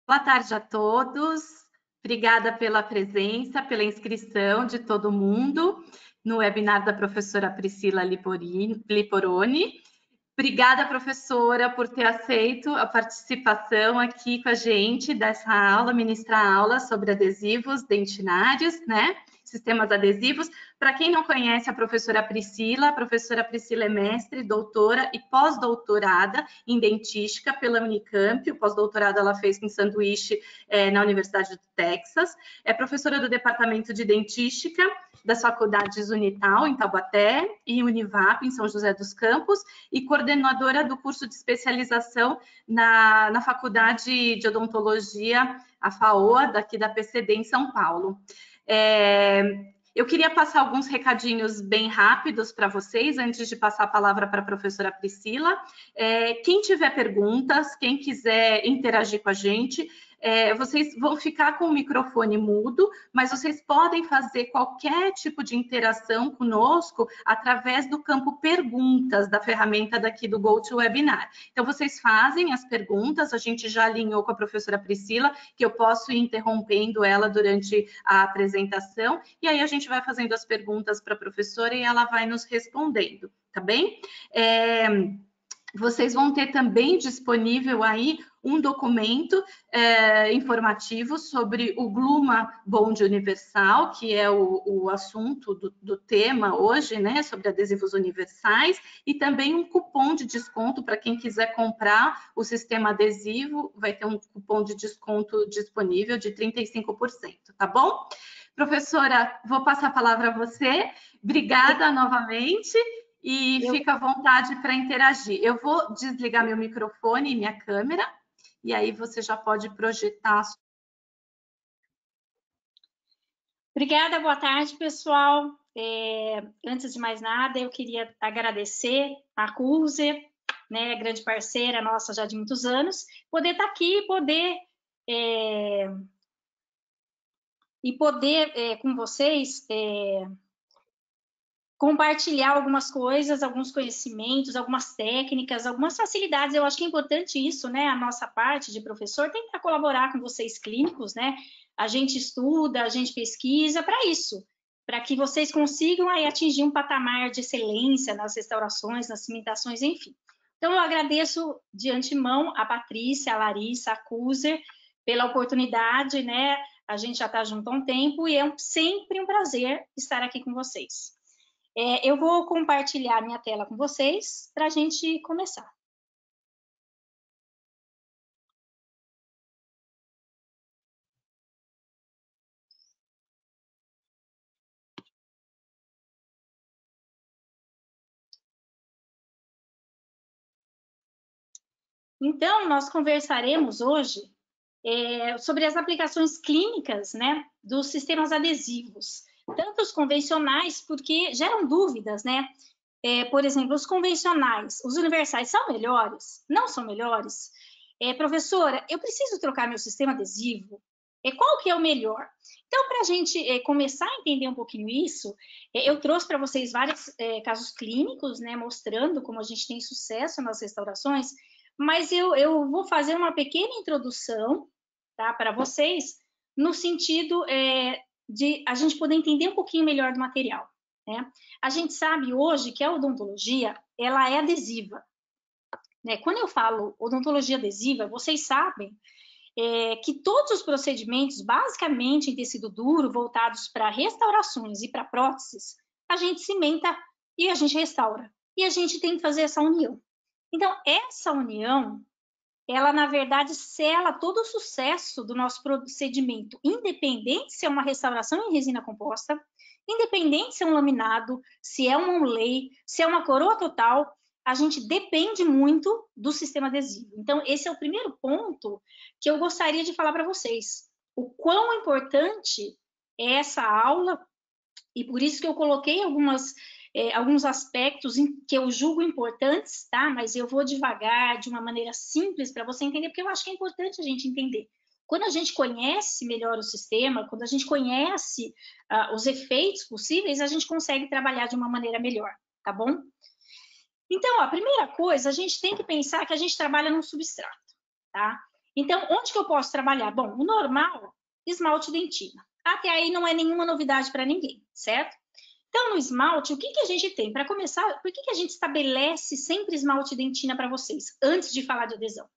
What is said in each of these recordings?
Boa tarde a todos. Obrigada pela presença, pela inscrição de todo mundo no webinar da professora Priscila Liporoni. Obrigada, professora, por ter aceito a participação aqui com a gente dessa aula, ministrar aula sobre adesivos dentinários, né? Sistemas adesivos. Para quem não conhece a professora Priscila é mestre, doutora e pós-doutorada em dentística pela Unicamp. O pós-doutorado ela fez em sanduíche na Universidade do Texas. É professora do Departamento de Dentística das faculdades Unital, em Taubaté, e Univap, em São José dos Campos, e coordenadora do curso de especialização na Faculdade de Odontologia, a FAOA, daqui da PCD, em São Paulo. Eu queria passar alguns recadinhos bem rápidos para vocês, antes de passar a palavra para a professora Priscila. Quem tiver perguntas, quem quiser interagir com a gente, vocês vão ficar com o microfone mudo, mas vocês podem fazer qualquer tipo de interação conosco através do campo perguntas da ferramenta daqui do GoToWebinar. Então, vocês fazem as perguntas, a gente já alinhou com a professora Priscila, que eu posso ir interrompendo ela durante a apresentação, e aí a gente vai fazendo as perguntas para a professora e ela vai nos respondendo, tá bem? Vocês vão ter também disponível aí um documento informativo sobre o Gluma Bond Universal, que é o assunto do tema hoje, né, sobre adesivos universais, e também um cupom de desconto para quem quiser comprar o sistema adesivo, vai ter um cupom de desconto disponível de 35%, tá bom? Professora, vou passar a palavra a você. Obrigada novamente. E fica à vontade para interagir. Eu vou desligar meu microfone e minha câmera, e aí você já pode projetar. Obrigada, boa tarde, pessoal. Antes de mais nada, eu queria agradecer a Cuser, né, grande parceira nossa já de muitos anos, poder estar aqui, poder com vocês compartilhar algumas coisas, alguns conhecimentos, algumas técnicas, algumas facilidades. Eu acho que é importante isso, né? A nossa parte de professor tentar colaborar com vocês clínicos, né? A gente estuda, a gente pesquisa para isso, para que vocês consigam aí atingir um patamar de excelência nas restaurações, nas cimentações, enfim. Então, eu agradeço de antemão a Patrícia, a Larissa, a Cuser, pela oportunidade, né? A gente já está junto há um tempo e é sempre um prazer estar aqui com vocês. Eu vou compartilhar minha tela com vocês para a gente começar. Então, nós conversaremos hoje sobre as aplicações clínicas, né, dos sistemas adesivos, tanto os convencionais, porque geram dúvidas, né? Por exemplo, os convencionais, os universais são melhores? Não são melhores? Professora, eu preciso trocar meu sistema adesivo? Qual que é o melhor? Então, para a gente começar a entender um pouquinho isso, eu trouxe para vocês vários casos clínicos, né, mostrando como a gente tem sucesso nas restaurações, mas eu vou fazer uma pequena introdução, tá, para vocês, no sentido de a gente poder entender um pouquinho melhor do material, né? A gente sabe hoje que a odontologia, ela é adesiva, né? Quando eu falo odontologia adesiva, vocês sabem que todos os procedimentos, basicamente em tecido duro, voltados para restaurações e para próteses, a gente cimenta e a gente restaura. E a gente tem que fazer essa união. Então, essa união, ela, na verdade, sela todo o sucesso do nosso procedimento, independente se é uma restauração em resina composta, independente se é um laminado, se é um onlay, se é uma coroa total, a gente depende muito do sistema adesivo. Então, esse é o primeiro ponto que eu gostaria de falar para vocês. O quão importante é essa aula, e por isso que eu coloquei alguns aspectos que eu julgo importantes, tá? Mas eu vou devagar, de uma maneira simples, para você entender, porque eu acho que é importante a gente entender. Quando a gente conhece melhor o sistema, quando a gente conhece os efeitos possíveis, a gente consegue trabalhar de uma maneira melhor, tá bom? Então, a primeira coisa, a gente tem que pensar que a gente trabalha num substrato, tá? Então, onde que eu posso trabalhar? Bom, o normal, esmalte dentina. Até aí não é nenhuma novidade para ninguém, certo? Então, no esmalte, o que a gente tem? Para começar, por que a gente estabelece sempre esmalte dentina para vocês, antes de falar de adesão?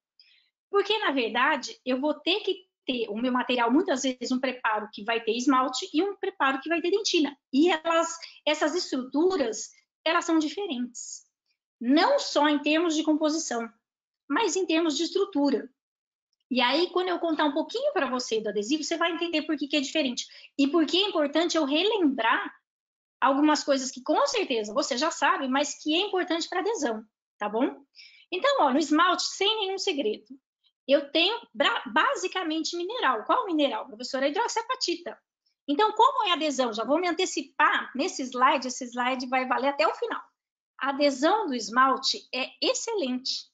Porque, na verdade, eu vou ter que ter o meu material, muitas vezes, um preparo que vai ter esmalte e um preparo que vai ter dentina. E essas estruturas, elas são diferentes. Não só em termos de composição, mas em termos de estrutura. E aí, quando eu contar um pouquinho para você do adesivo, você vai entender por que é diferente. E por que é importante eu relembrar algumas coisas que, com certeza, você já sabe, mas que é importante para adesão, tá bom? Então, ó, no esmalte, sem nenhum segredo, eu tenho basicamente mineral. Qual mineral, professora? Hidroxiapatita. Então, como é adesão? Já vou me antecipar nesse slide, esse slide vai valer até o final. A adesão do esmalte é excelente,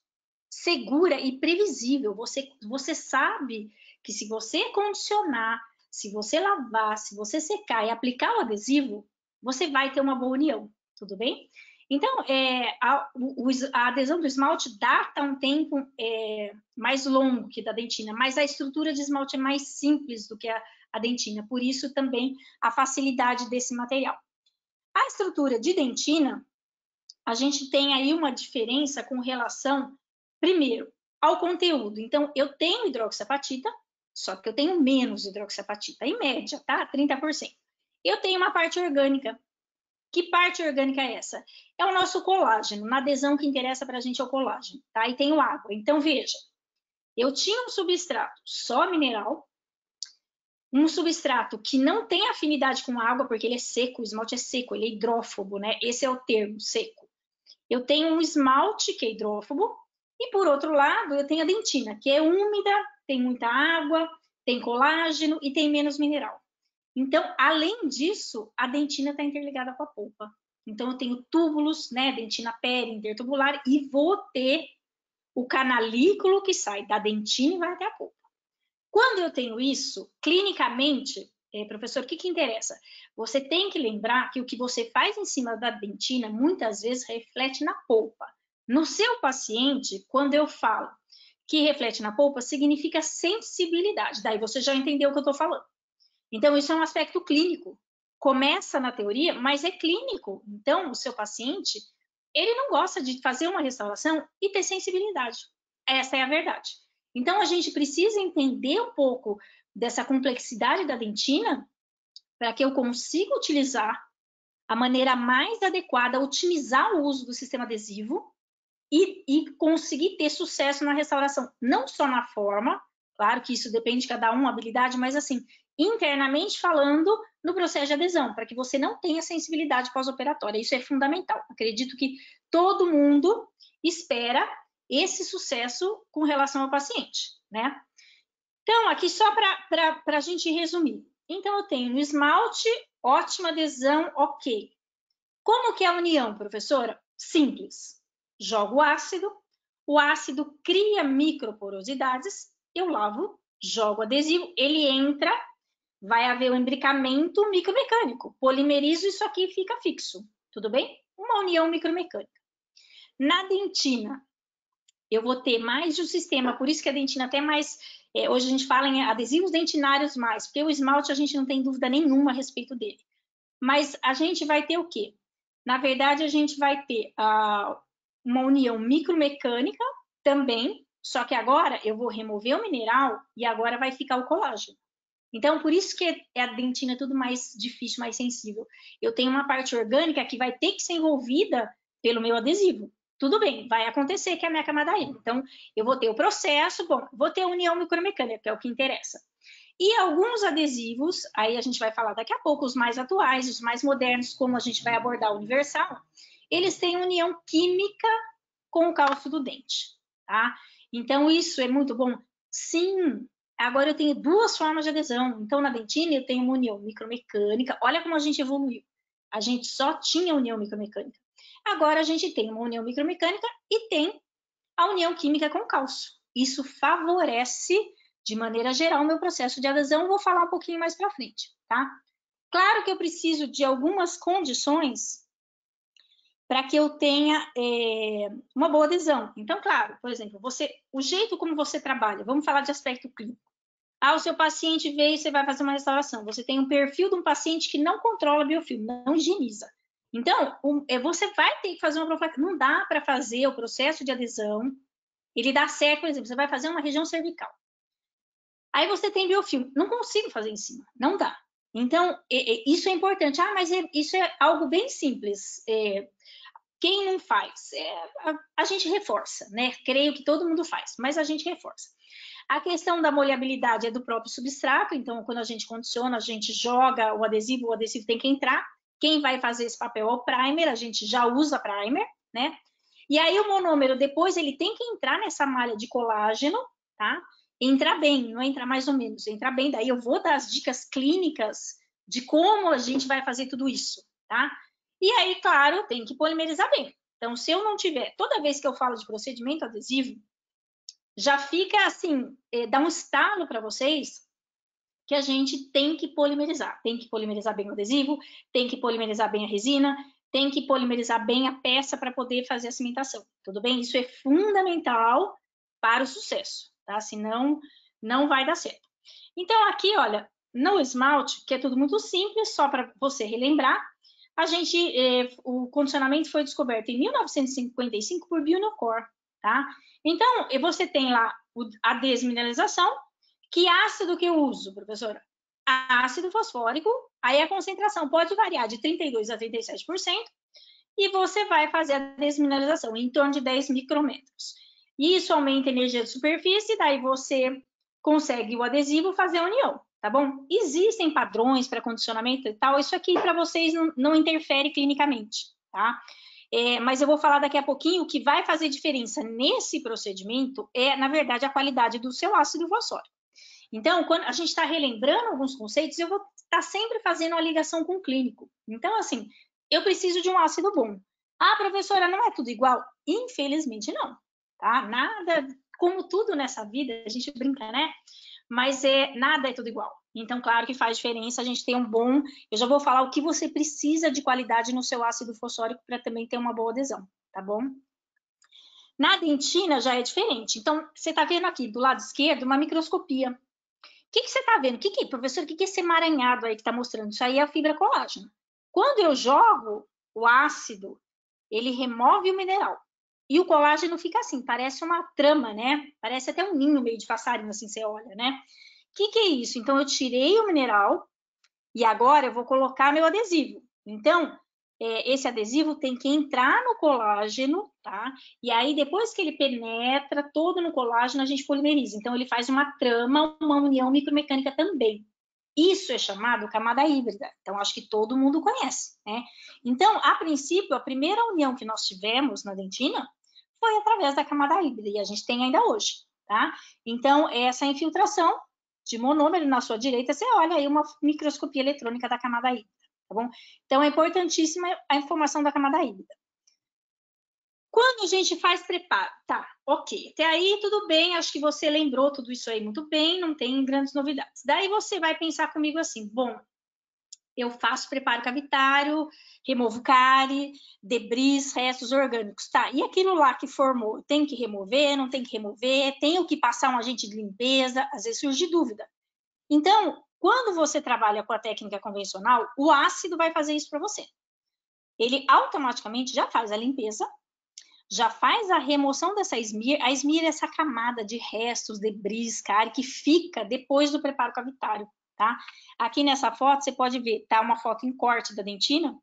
segura e previsível. Você sabe que se você condicionar, se você lavar, se você secar e aplicar o adesivo, você vai ter uma boa união, tudo bem? Então, a adesão do esmalte data um tempo mais longo que da dentina, mas a estrutura de esmalte é mais simples do que a dentina, por isso também a facilidade desse material. A estrutura de dentina, a gente tem aí uma diferença com relação, primeiro, ao conteúdo. Então, eu tenho hidroxiapatita, só que eu tenho menos hidroxiapatita, em média, tá? 30%. Eu tenho uma parte orgânica. Que parte orgânica é essa? É o nosso colágeno. Na adesão, que interessa para a gente é o colágeno, tá? E tenho água. Então, veja, eu tinha um substrato só mineral, um substrato que não tem afinidade com água, porque ele é seco, o esmalte é seco, ele é hidrófobo, né? Esse é o termo, seco. Eu tenho um esmalte, que é hidrófobo, e por outro lado, eu tenho a dentina, que é úmida, tem muita água, tem colágeno e tem menos mineral. Então, além disso, a dentina está interligada com a polpa. Então, eu tenho túbulos, né, dentina peri, intertubular, e vou ter o canalículo que sai da dentina e vai até a polpa. Quando eu tenho isso, clinicamente, professor, o que interessa? Você tem que lembrar que o que você faz em cima da dentina, muitas vezes, reflete na polpa. No seu paciente, quando eu falo que reflete na polpa, significa sensibilidade. Daí você já entendeu o que eu estou falando. Então, isso é um aspecto clínico. Começa na teoria, mas é clínico. Então, o seu paciente, ele não gosta de fazer uma restauração e ter sensibilidade. Essa é a verdade. Então, a gente precisa entender um pouco dessa complexidade da dentina para que eu consiga utilizar a maneira mais adequada, otimizar o uso do sistema adesivo e conseguir ter sucesso na restauração. Não só na forma, claro que isso depende de cada um, a habilidade, mas assim, internamente falando, no processo de adesão, para que você não tenha sensibilidade pós-operatória. Isso é fundamental. Acredito que todo mundo espera esse sucesso com relação ao paciente, né? Então, aqui só para a gente resumir. Então, eu tenho no esmalte, ótima adesão, ok. Como que é a união, professora? Simples. Jogo o ácido cria microporosidades, eu lavo, jogo adesivo, ele entra, vai haver um imbricamento micromecânico, polimerizo, isso aqui fica fixo, tudo bem? Uma união micromecânica. Na dentina, eu vou ter mais de um sistema, por isso que a dentina até mais, hoje a gente fala em adesivos dentinários mais, porque o esmalte a gente não tem dúvida nenhuma a respeito dele. Mas a gente vai ter o quê? Na verdade, a gente vai ter uma união micromecânica também, só que agora eu vou remover o mineral e agora vai ficar o colágeno. Então, por isso que a dentina é tudo mais difícil, mais sensível. Eu tenho uma parte orgânica que vai ter que ser envolvida pelo meu adesivo. Tudo bem, vai acontecer que é a minha camada entra. Então, eu vou ter o processo, bom, vou ter a união micromecânica, que é o que interessa. E alguns adesivos, aí a gente vai falar daqui a pouco, os mais atuais, os mais modernos, como a gente vai abordar o universal, eles têm união química com o cálcio do dente, tá? Então, isso é muito bom? Sim. Agora eu tenho duas formas de adesão. Então, na dentina eu tenho uma união micromecânica. Olha como a gente evoluiu. A gente só tinha união micromecânica. Agora a gente tem uma união micromecânica e tem a união química com cálcio. Isso favorece, de maneira geral, o meu processo de adesão. Vou falar um pouquinho mais para frente, tá? Claro que eu preciso de algumas condições para que eu tenha uma boa adesão. Então, claro, por exemplo, o jeito como você trabalha, vamos falar de aspecto clínico. O seu paciente veio e você vai fazer uma restauração. Você tem um perfil de um paciente que não controla biofilme, não higieniza. Então, você vai ter que fazer uma profilaxia. Não dá para fazer o processo de adesão, ele dá certo, por exemplo, você vai fazer uma região cervical. Aí você tem biofilme. Não consigo fazer em cima, não dá. Então, isso é importante. Mas isso é algo bem simples. Quem não faz? A gente reforça, né? Creio que todo mundo faz, mas a gente reforça. A questão da molhabilidade é do próprio substrato, então quando a gente condiciona, a gente joga o adesivo tem que entrar. Quem vai fazer esse papel é o primer, a gente já usa primer, né? E aí o monômero depois ele tem que entrar nessa malha de colágeno, tá? Entrar bem, não entrar mais ou menos, entrar bem. Daí eu vou dar as dicas clínicas de como a gente vai fazer tudo isso, tá? E aí, claro, tem que polimerizar bem. Então, se eu não tiver, toda vez que eu falo de procedimento adesivo, já fica assim, dá um estalo para vocês que a gente tem que polimerizar. Tem que polimerizar bem o adesivo, tem que polimerizar bem a resina, tem que polimerizar bem a peça para poder fazer a cimentação. Tudo bem? Isso é fundamental para o sucesso, tá? Senão, não vai dar certo. Então, aqui, olha, no esmalte, que é tudo muito simples, só para você relembrar, o condicionamento foi descoberto em 1955 por Buonocore, tá? Então, você tem lá a desmineralização. Que ácido que eu uso, professora? Ácido fosfórico, aí a concentração pode variar de 32% a 37%, e você vai fazer a desmineralização em torno de 10 micrômetros. Isso aumenta a energia de superfície, daí você consegue o adesivo fazer a união, tá bom? Existem padrões para condicionamento e tal, isso aqui para vocês não interfere clinicamente, tá? Mas eu vou falar daqui a pouquinho, o que vai fazer diferença nesse procedimento na verdade, a qualidade do seu ácido fosfórico. Então, quando a gente está relembrando alguns conceitos, eu vou estar sempre fazendo a ligação com o clínico. Então, assim, eu preciso de um ácido bom. Professora, não é tudo igual? Infelizmente, não. Tá? Nada, como tudo nessa vida, a gente brinca, né? Mas nada é tudo igual. Então, claro que faz diferença a gente ter um bom... Eu já vou falar o que você precisa de qualidade no seu ácido fosfórico para também ter uma boa adesão, tá bom? Na dentina já é diferente. Então, você está vendo aqui do lado esquerdo uma microscopia. O que você está vendo? Professor, o que é esse emaranhado aí que está mostrando? Isso aí é a fibra colágena. Quando eu jogo o ácido, ele remove o mineral. E o colágeno fica assim, parece uma trama, né? Parece até um ninho meio de passarinho, assim, você olha, né? O que é isso? Então, eu tirei o mineral e agora eu vou colocar meu adesivo. Então, esse adesivo tem que entrar no colágeno, tá? E aí, depois que ele penetra todo no colágeno, a gente polimeriza. Então, ele faz uma trama, uma união micromecânica também. Isso é chamado camada híbrida. Então, acho que todo mundo conhece, né? Então, a princípio, a primeira união que nós tivemos na dentina foi através da camada híbrida, e a gente tem ainda hoje, tá? Então, essa infiltração de monômero na sua direita, você olha aí uma microscopia eletrônica da camada híbrida. Tá bom? Então, é importantíssima a informação da camada híbrida. Quando a gente faz preparo, tá, ok, até aí tudo bem, acho que você lembrou tudo isso aí muito bem, não tem grandes novidades. Daí você vai pensar comigo assim, bom, eu faço preparo cavitário, removo cárie, debris, restos orgânicos, tá, e aquilo lá que formou, tem que remover, não tem que remover, tenho que passar um agente de limpeza, às vezes surge dúvida. Então, quando você trabalha com a técnica convencional, o ácido vai fazer isso para você. Ele automaticamente já faz a limpeza, já faz a remoção dessa smear. A smear é essa camada de restos, debris, cárie, que fica depois do preparo cavitário, tá? Aqui nessa foto, você pode ver, tá uma foto em corte da dentina.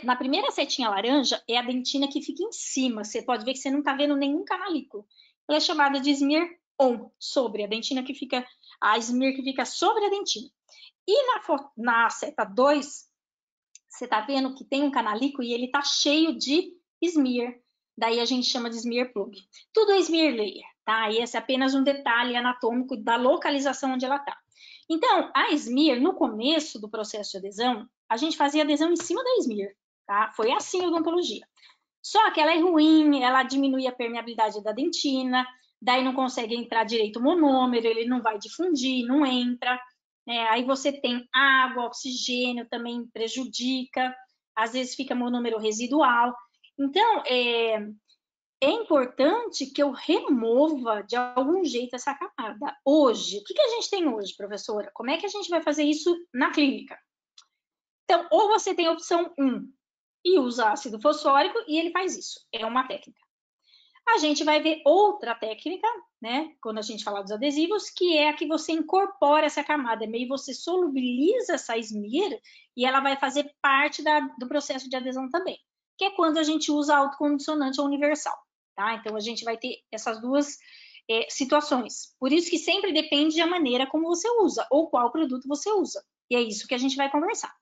Na primeira setinha laranja, é a dentina que fica em cima. Você pode ver que você não tá vendo nenhum canalículo. Ela é chamada de smear on, sobre a dentina que fica... A smear que fica sobre a dentina. E na seta 2, você tá vendo que tem um canalículo e ele tá cheio de smear. Daí a gente chama de smear plug. Tudo é smear layer, tá? E esse é apenas um detalhe anatômico da localização onde ela tá. Então, a smear, no começo do processo de adesão, a gente fazia adesão em cima da smear, tá? Foi assim a odontologia. Só que ela é ruim, ela diminui a permeabilidade da dentina, daí não consegue entrar direito o monômero, ele não vai difundir, não entra, né? Aí você tem água, oxigênio também prejudica, às vezes fica monômero residual. Então, é importante que eu remova de algum jeito essa camada. Hoje, o que a gente tem hoje, professora? Como é que a gente vai fazer isso na clínica? Então, ou você tem a opção 1 e usa ácido fosfórico e ele faz isso. É uma técnica. A gente vai ver outra técnica, né? Quando a gente fala dos adesivos, que é a que você incorpora essa camada, meio você solubiliza essa smear e ela vai fazer parte do processo de adesão também, que é quando a gente usa autocondicionante universal, tá? Então, a gente vai ter essas duas situações. Por isso que sempre depende da maneira como você usa ou qual produto você usa. E é isso que a gente vai conversar.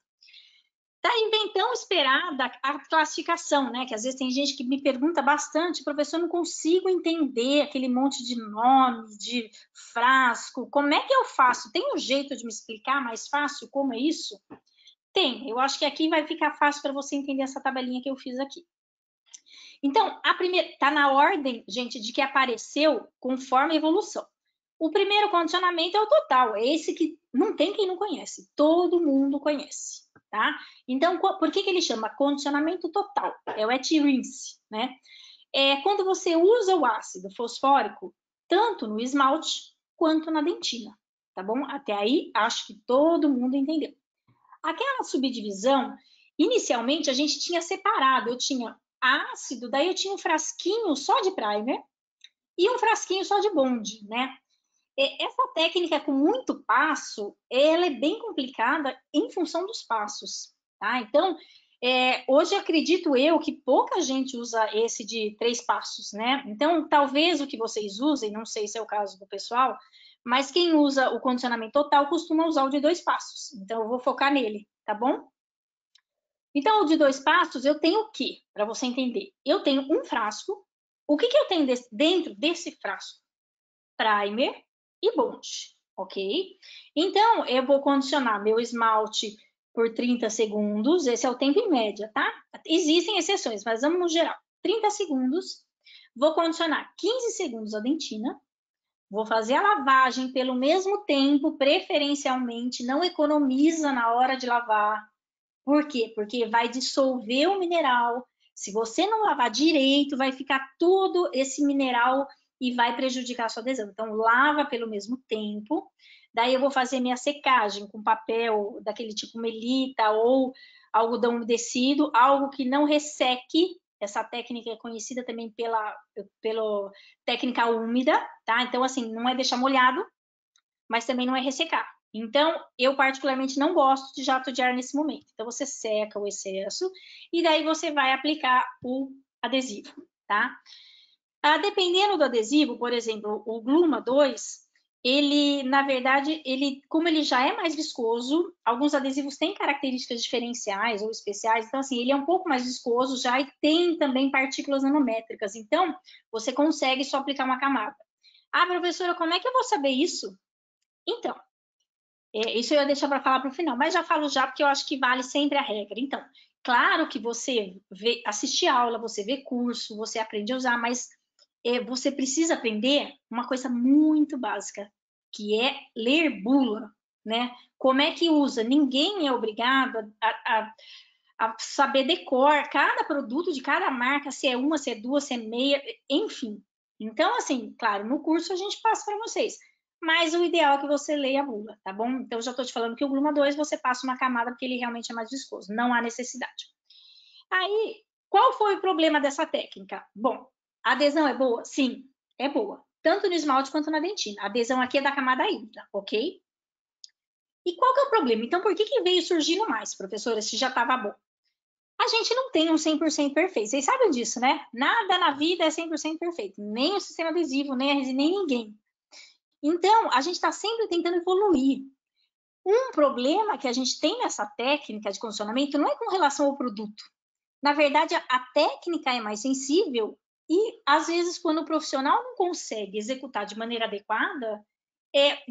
Daí vem então esperada a classificação, né? Que às vezes tem gente que me pergunta bastante, professor, eu não consigo entender aquele monte de nome, de frasco, como é que eu faço? Tem um jeito de me explicar mais fácil como é isso? Tem, eu acho que aqui vai ficar fácil para você entender essa tabelinha que eu fiz aqui. Então, a primeira, tá na ordem, gente, de que apareceu conforme a evolução. O primeiro condicionamento é o total, é esse que não tem quem não conhece, todo mundo conhece. Tá? Então, por que ele chama condicionamento total? É o wet rinse, né? É quando você usa o ácido fosfórico tanto no esmalte quanto na dentina, tá bom? Até aí, acho que todo mundo entendeu. Aquela subdivisão, inicialmente a gente tinha separado, eu tinha ácido, daí eu tinha um frasquinho só de primer e um frasquinho só de bond, né? Essa técnica com muito passo, ela é bem complicada em função dos passos, tá? Então, hoje acredito eu que pouca gente usa esse de 3 passos, né? Então, talvez o que vocês usem, não sei se é o caso do pessoal, mas quem usa o condicionamento total costuma usar o de 2 passos. Então, eu vou focar nele, tá bom? Então, o de 2 passos, eu tenho o quê? Para você entender. Eu tenho um frasco. O que eu tenho dentro desse frasco? Primer e bond, ok? Então, eu vou condicionar meu esmalte por 30 segundos, esse é o tempo em média, tá? Existem exceções, mas vamos no geral. 30 segundos, vou condicionar 15 segundos a dentina, vou fazer a lavagem pelo mesmo tempo, preferencialmente, não economiza na hora de lavar. Por quê? Porque vai dissolver o mineral. Se você não lavar direito, vai ficar todo esse mineral e vai prejudicar a sua adesão. Então, lava pelo mesmo tempo. Daí eu vou fazer minha secagem com papel daquele tipo melita ou algodão umedecido, algo que não resseque. Essa técnica é conhecida também pela técnica úmida, tá? Então, assim, não é deixar molhado, mas também não é ressecar. Então, eu particularmente não gosto de jato de ar nesse momento. Então, você seca o excesso e daí você vai aplicar o adesivo, tá? Dependendo do adesivo, por exemplo, o Gluma 2, ele, na verdade, como ele já é mais viscoso, alguns adesivos têm características diferenciais ou especiais, então, assim, ele é um pouco mais viscoso já e tem também partículas nanométricas, então, você consegue só aplicar uma camada. Professora, como é que eu vou saber isso? Então, isso eu ia deixar para falar para o final, mas já falo já porque eu acho que vale sempre a regra. Então, claro que você assiste aula, você vê curso, você aprende a usar, mas você precisa aprender uma coisa muito básica, que é ler bula, né? Como é que usa? Ninguém é obrigado a saber decor cada produto de cada marca, se é uma, se é duas, se é meia, enfim. Então, assim, claro, no curso a gente passa para vocês, mas o ideal é que você leia a bula, tá bom? Então, eu já estou te falando que o Gluma 2 você passa uma camada porque ele realmente é mais viscoso, não há necessidade. Aí, qual foi o problema dessa técnica? Bom, a adesão é boa? Sim, é boa. Tanto no esmalte quanto na dentina. A adesão aqui é da camada híbrida, ok? E qual que é o problema? Então, por que veio surgindo mais, professora, se já estava bom? A gente não tem um 100% perfeito. Vocês sabem disso, né? Nada na vida é 100% perfeito. Nem o sistema adesivo, nem a resina, nem ninguém. Então, a gente está sempre tentando evoluir. Um problema que a gente tem nessa técnica de condicionamento não é com relação ao produto. Na verdade, a técnica é mais sensível e, às vezes, quando o profissional não consegue executar de maneira adequada,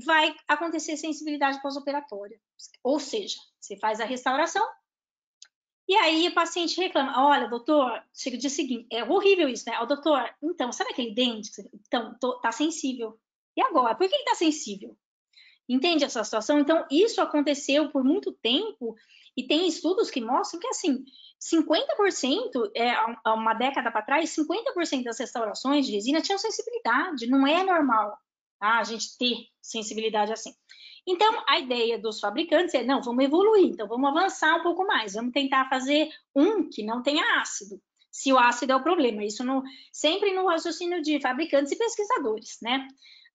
vai acontecer sensibilidade pós-operatória. Ou seja, você faz a restauração e aí o paciente reclama, olha, doutor, chega o dia seguinte, é horrível isso, né? Doutor, então, sabe aquele dente? Então, tá sensível. E agora? Por que tá sensível? Entende essa situação? Então, isso aconteceu por muito tempo E tem estudos que mostram que, assim, 50%, há uma década para trás, 50% das restaurações de resina tinham sensibilidade. Não é normal, tá? A gente ter sensibilidade assim. Então, a ideia dos fabricantes é, não, vamos evoluir, então vamos avançar um pouco mais, vamos tentar fazer um que não tenha ácido, se o ácido é o problema. Isso sempre no raciocínio de fabricantes e pesquisadores, né?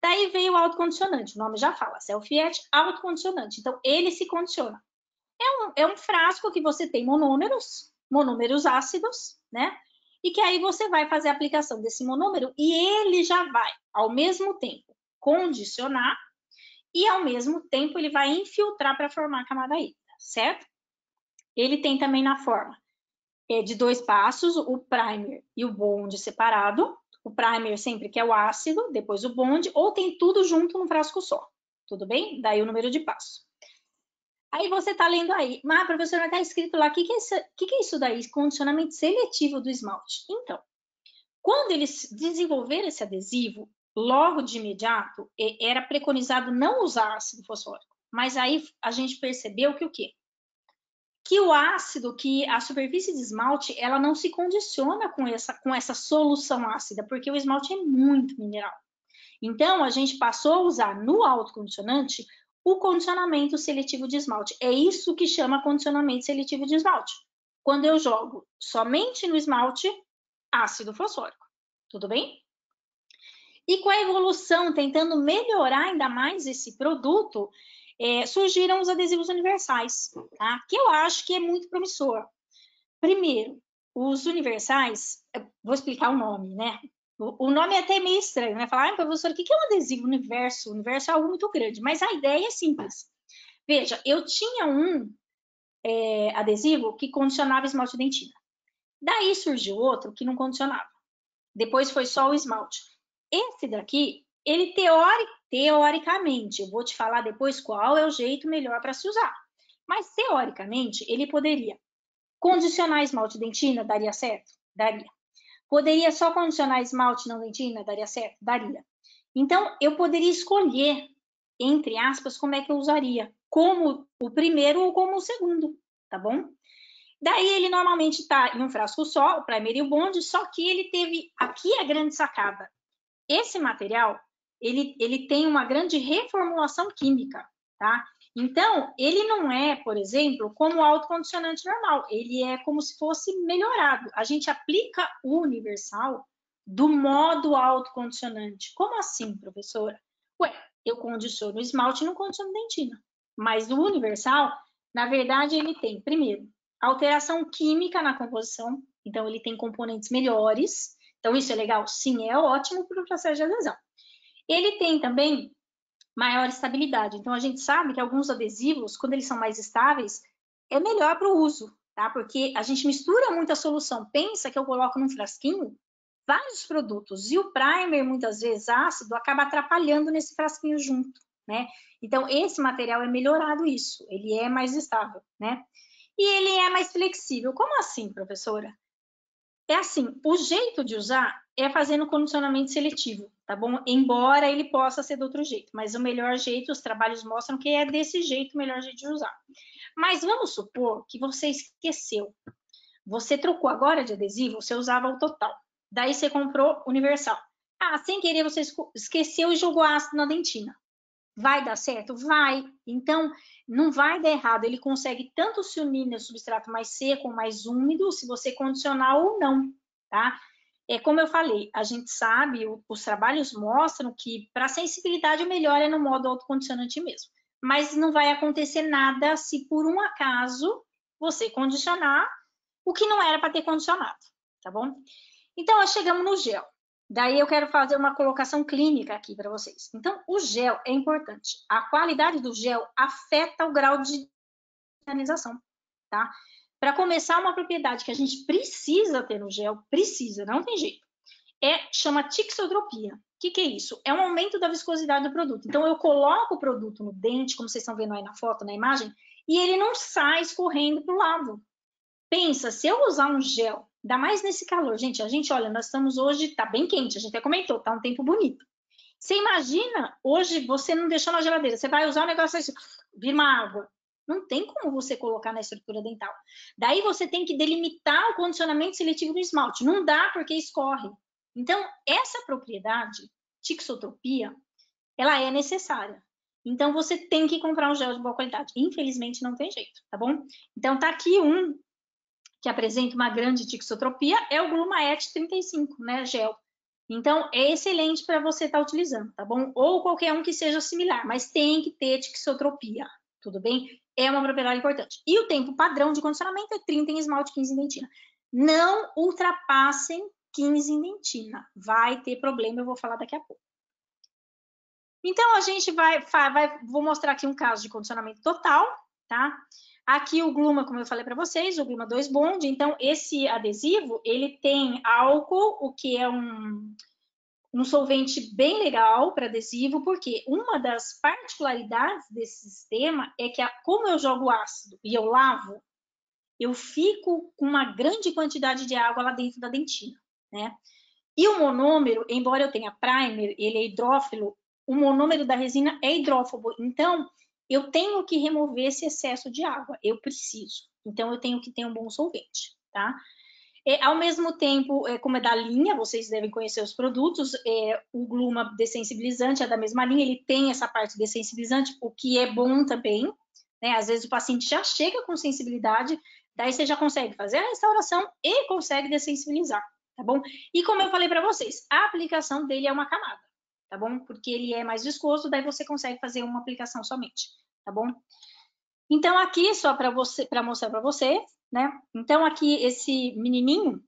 Daí veio o autocondicionante, o nome já fala, self-etch, autocondicionante. Então, ele se condiciona. É um frasco que você tem monômeros ácidos, né? E que aí você vai fazer a aplicação desse monômero e ele já vai, ao mesmo tempo, condicionar e, ao mesmo tempo, ele vai infiltrar para formar a camada híbrida, certo? Ele tem também na forma de 2 passos, o primer e o bond separado. O primer sempre que é o ácido, depois o bond, ou tem tudo junto num frasco só. Tudo bem? Daí o número de passos. Aí você está lendo aí, mas professora, está escrito lá, o que é isso daí? Condicionamento seletivo do esmalte. Então, quando eles desenvolveram esse adesivo, logo de imediato, era preconizado não usar ácido fosfórico. Mas aí a gente percebeu que o quê? Que o ácido, que a superfície de esmalte, ela não se condiciona com essa solução ácida, porque o esmalte é muito mineral. Então, a gente passou a usar no autocondicionante o condicionamento seletivo de esmalte. É isso que chama condicionamento seletivo de esmalte. Quando eu jogo somente no esmalte, ácido fosfórico. Tudo bem? E com a evolução, tentando melhorar ainda mais esse produto, surgiram os adesivos universais, tá? Que eu acho que é muito promissor. Primeiro, os universais, vou explicar o nome, né? O nome é até meio estranho, né? Falar, professor, o que é um adesivo universo? O universo é algo muito grande, mas a ideia é simples. Veja, eu tinha um adesivo que condicionava esmalte dentina. Daí surgiu outro que não condicionava. Depois foi só o esmalte. Esse daqui, ele teoricamente, eu vou te falar depois qual é o jeito melhor para se usar. Mas teoricamente, ele poderia condicionar esmalte dentina, daria certo? Daria. Poderia só condicionar esmalte não dentina, daria certo? Daria. Então, eu poderia escolher, entre aspas, como é que eu usaria, como o primeiro ou como o segundo, tá bom? Daí ele normalmente está em um frasco só, o primer e o bond, só que ele teve aqui a grande sacada. Esse material, ele tem uma grande reformulação química, tá? Então, ele não é, por exemplo, como o autocondicionante normal, ele é como se fosse melhorado. A gente aplica o universal do modo autocondicionante. Como assim, professora? Ué, eu condiciono esmalte e não condiciono dentina. Mas o universal, na verdade, ele tem, primeiro, alteração química na composição, então ele tem componentes melhores. Então, isso é legal? Sim, é ótimo para o processo de adesão. Ele tem também maior estabilidade. Então, a gente sabe que alguns adesivos, quando eles são mais estáveis, é melhor para o uso, tá? Porque a gente mistura muita solução. Pensa que eu coloco num frasquinho vários produtos e o primer, muitas vezes ácido, acaba atrapalhando nesse frasquinho junto, né? Então, esse material é melhorado isso. Ele é mais estável, né? E ele é mais flexível. Como assim, professora? É assim, o jeito de usar é fazendo condicionamento seletivo, tá bom? Embora ele possa ser do outro jeito, mas o melhor jeito, os trabalhos mostram que é desse jeito o melhor jeito de usar. Mas vamos supor que você esqueceu. Você trocou agora de adesivo, você usava o total. Daí você comprou universal. Ah, sem querer você esqueceu e jogou ácido na dentina. Vai dar certo? Vai. Então, não vai dar errado. Ele consegue tanto se unir no substrato mais seco ou mais úmido, se você condicionar ou não, tá? É como eu falei, a gente sabe, os trabalhos mostram que para sensibilidade o melhor é no modo autocondicionante mesmo. Mas não vai acontecer nada se por um acaso você condicionar o que não era para ter condicionado, tá bom? Então, nós chegamos no gel. Daí eu quero fazer uma colocação clínica aqui para vocês. Então, o gel é importante. A qualidade do gel afeta o grau de organização, tá? Para começar, uma propriedade que a gente precisa ter no gel, precisa, não tem jeito, chama tixotropia. O que é isso? É um aumento da viscosidade do produto. Então, eu coloco o produto no dente, como vocês estão vendo aí na foto, na imagem, e ele não sai escorrendo para o lado. Pensa, se eu usar um gel, ainda mais nesse calor, gente, olha, nós estamos hoje, tá bem quente, a gente até comentou, tá um tempo bonito. Você imagina, hoje você não deixou na geladeira, você vai usar o negócio assim, vira uma água. Não tem como você colocar na estrutura dental. Daí você tem que delimitar o condicionamento seletivo do esmalte. Não dá porque escorre. Então, essa propriedade, tixotropia, ela é necessária. Então, você tem que comprar um gel de boa qualidade. Infelizmente, não tem jeito, tá bom? Então, tá aqui um que apresenta uma grande tixotropia, é o Glumaet 35, né, gel. Então, é excelente para você estar utilizando, tá bom? Ou qualquer um que seja similar, mas tem que ter tixotropia, tudo bem? É uma propriedade importante. E o tempo padrão de condicionamento é 30 em esmalte, 15 em dentina. Não ultrapassem 15 em dentina. Vai ter problema, eu vou falar daqui a pouco. Então, a gente vou mostrar aqui um caso de condicionamento total, tá? Aqui o Gluma, como eu falei para vocês, o Gluma 2 Bond. Então, esse adesivo, ele tem álcool, o que é um solvente bem legal para adesivo, porque uma das particularidades desse sistema é que, como eu jogo ácido e eu lavo, eu fico com uma grande quantidade de água lá dentro da dentina, né? E o monômero, embora eu tenha primer, ele é hidrófilo, o monômero da resina é hidrófobo. Então, eu tenho que remover esse excesso de água. Eu preciso. Então, eu tenho que ter um bom solvente, tá? Ao mesmo tempo, como é da linha, vocês devem conhecer os produtos, o Gluma dessensibilizante é da mesma linha, ele tem essa parte dessensibilizante, o que é bom também, né? Às vezes o paciente já chega com sensibilidade, daí você já consegue fazer a restauração e consegue dessensibilizar, tá bom? E como eu falei para vocês, a aplicação dele é uma camada, tá bom? Porque ele é mais viscoso, daí você consegue fazer uma aplicação somente, tá bom? Então, aqui, só para mostrar para você, né? Então, aqui, esse menininho,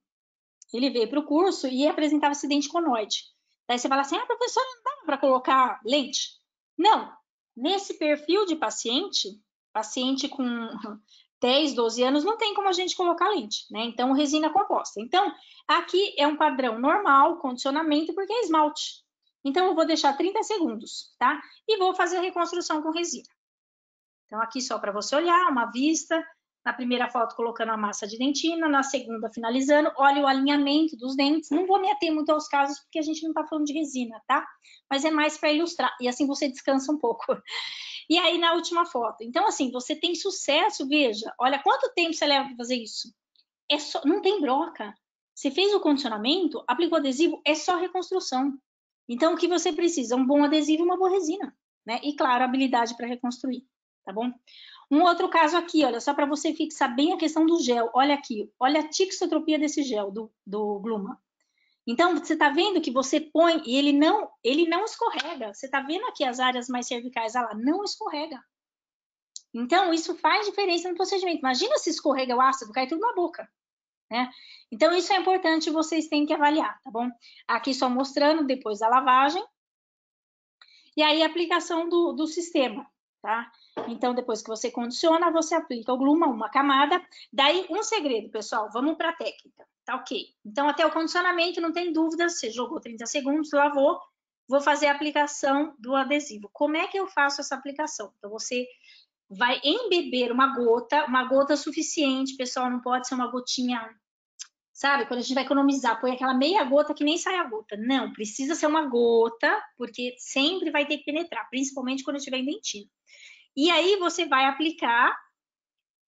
ele veio para o curso e apresentava esse dente conoide. Daí você fala assim, professora, não dá para colocar lente? Não. Nesse perfil de paciente com 10, 12 anos, não tem como a gente colocar lente, né? Então, resina composta. Então, aqui é um padrão normal, condicionamento, porque é esmalte. Então, eu vou deixar 30 segundos, tá? E vou fazer a reconstrução com resina. Então, aqui só para você olhar, uma vista. Na primeira foto, colocando a massa de dentina. Na segunda, finalizando. Olha o alinhamento dos dentes. Não vou me ater muito aos casos, porque a gente não está falando de resina, tá? Mas é mais para ilustrar. E assim você descansa um pouco. E aí, na última foto. Então, assim, você tem sucesso, veja. Olha, quanto tempo você leva para fazer isso? Não tem broca. Você fez o condicionamento, aplicou adesivo, é só reconstrução. Então, o que você precisa? Um bom adesivo e uma boa resina, né? E, claro, habilidade para reconstruir. Tá bom? Um outro caso aqui, olha, só para você fixar bem a questão do gel. Olha aqui, olha a tixotropia desse gel, do Gluma. Então, você tá vendo que você põe e ele não escorrega. Você tá vendo aqui as áreas mais cervicais, olha lá, não escorrega. Então, isso faz diferença no procedimento. Imagina se escorrega o ácido, cai tudo na boca, né? Então, isso é importante, vocês têm que avaliar, tá bom? Aqui só mostrando depois da lavagem. E aí, a aplicação do sistema, tá? Então, depois que você condiciona, você aplica o Gluma, uma camada. Daí, um segredo, pessoal, vamos para a técnica, tá ok? Então, até o condicionamento, não tem dúvida, você jogou 30 segundos, lavou, vou fazer a aplicação do adesivo. Como é que eu faço essa aplicação? Então, você vai embeber uma gota suficiente, pessoal, não pode ser uma gotinha, sabe? Quando a gente vai economizar, põe aquela meia gota que nem sai a gota. Não, precisa ser uma gota, porque sempre vai ter que penetrar, principalmente quando estiver em dentina. E aí você vai aplicar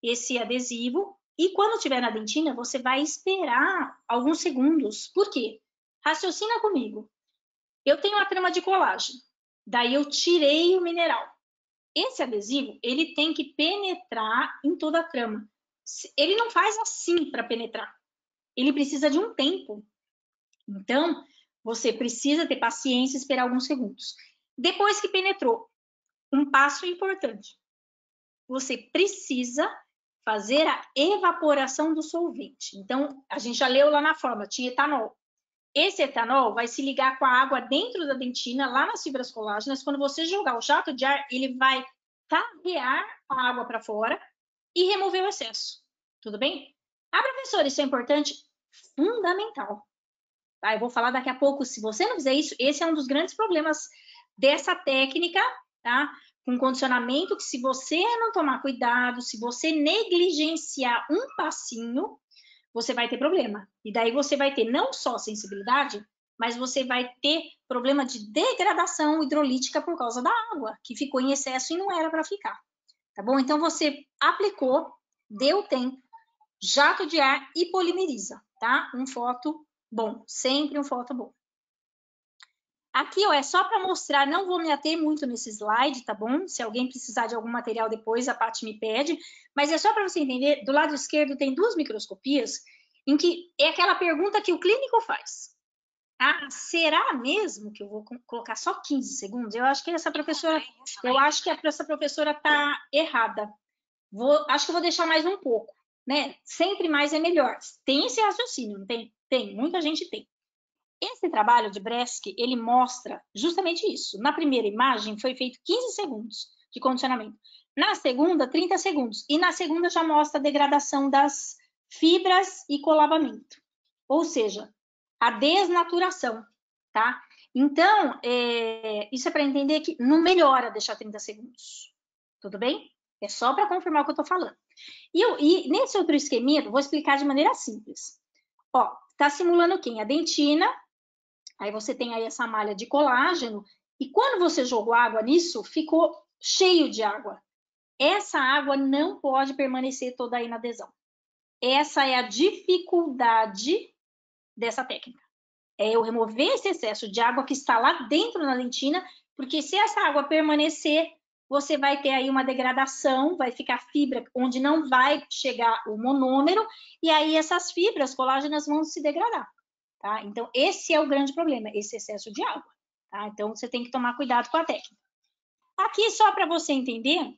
esse adesivo e quando estiver na dentina, você vai esperar alguns segundos. Por quê? Raciocina comigo. Eu tenho a trama de colagem, daí eu tirei o mineral. Esse adesivo, ele tem que penetrar em toda a trama. Ele não faz assim para penetrar. Ele precisa de um tempo. Então, você precisa ter paciência e esperar alguns segundos. Depois que penetrou, um passo importante. Você precisa fazer a evaporação do solvente. Então, a gente já leu lá na fórmula, tinha etanol. Esse etanol vai se ligar com a água dentro da dentina, lá nas fibras colágenas. Quando você jogar o jato de ar, ele vai carrear a água para fora e remover o excesso. Tudo bem? Ah, professora, isso é importante? Fundamental. Tá? Eu vou falar daqui a pouco. Se você não fizer isso, esse é um dos grandes problemas dessa técnica, tá? Com condicionamento, que se você não tomar cuidado, se você negligenciar um passinho, você vai ter problema. E daí você vai ter não só sensibilidade, mas você vai ter problema de degradação hidrolítica por causa da água, que ficou em excesso e não era para ficar. tá bom? Então, você aplicou, deu tempo, jato de ar e polimeriza, tá? Um foto bom, sempre um foto bom. Aqui, ó, é só para mostrar, não vou me ater muito nesse slide, tá bom? Se alguém precisar de algum material depois, a Paty me pede, mas é só para você entender, do lado esquerdo tem duas microscopias, em que é aquela pergunta que o clínico faz. Ah, será mesmo que eu vou colocar só 15 segundos? Eu acho que essa professora tá errada. Acho que eu vou deixar mais um pouco, né? Sempre mais é melhor. Tem esse raciocínio, não tem? Tem, muita gente tem. Esse trabalho de Breske, ele mostra justamente isso. Na primeira imagem foi feito 15 segundos de condicionamento. Na segunda, 30 segundos. E na segunda já mostra a degradação das fibras e colabamento. Ou seja, a desnaturação, tá? Então, isso é para entender que não melhora deixar 30 segundos. Tudo bem? É só para confirmar o que eu estou falando. E nesse outro esqueminha, vou explicar de maneira simples. Ó, tá simulando quem? A dentina. Aí você tem aí essa malha de colágeno, e quando você jogou água nisso, ficou cheio de água. Essa água não pode permanecer toda aí na adesão. Essa é a dificuldade dessa técnica. É eu remover esse excesso de água que está lá dentro na dentina, porque se essa água permanecer, você vai ter aí uma degradação, vai ficar fibra onde não vai chegar o monômero, e aí essas fibras colágenas vão se degradar. Tá? Então, esse é o grande problema, esse excesso de água. Tá? Então, você tem que tomar cuidado com a técnica. Aqui, só para você entender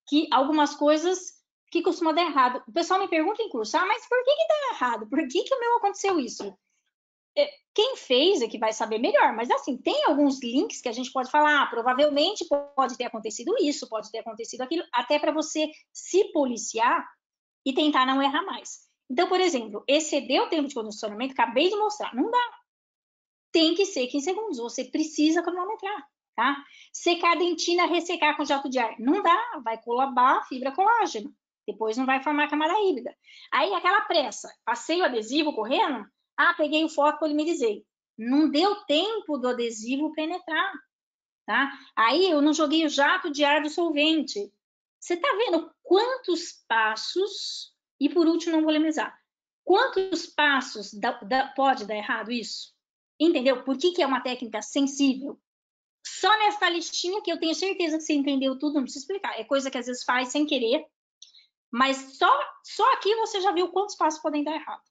que algumas coisas que costumam dar errado. O pessoal me pergunta em curso, mas por que dá errado? Por que o meu aconteceu isso? Quem fez é que vai saber melhor, mas assim, tem alguns links que a gente pode falar, provavelmente pode ter acontecido isso, pode ter acontecido aquilo, até para você se policiar e tentar não errar mais. Então, por exemplo, exceder o tempo de condicionamento, acabei de mostrar, não dá. Tem que ser 15 segundos, você precisa cronometrar, tá? Secar a dentina, ressecar com jato de ar, não dá, vai colabar a fibra colágeno, depois não vai formar camada híbrida. Aí, aquela pressa, passei o adesivo correndo, peguei o foco, polimerizei. Não deu tempo do adesivo penetrar, tá? Aí, eu não joguei o jato de ar do solvente. Você tá vendo quantos passos... E por último, não vou polemizar. Quantos passos pode dar errado isso? Entendeu? Por que é uma técnica sensível? Só nessa listinha que eu tenho certeza que você entendeu tudo, não precisa explicar. É coisa que às vezes faz sem querer, mas só aqui você já viu quantos passos podem dar errado.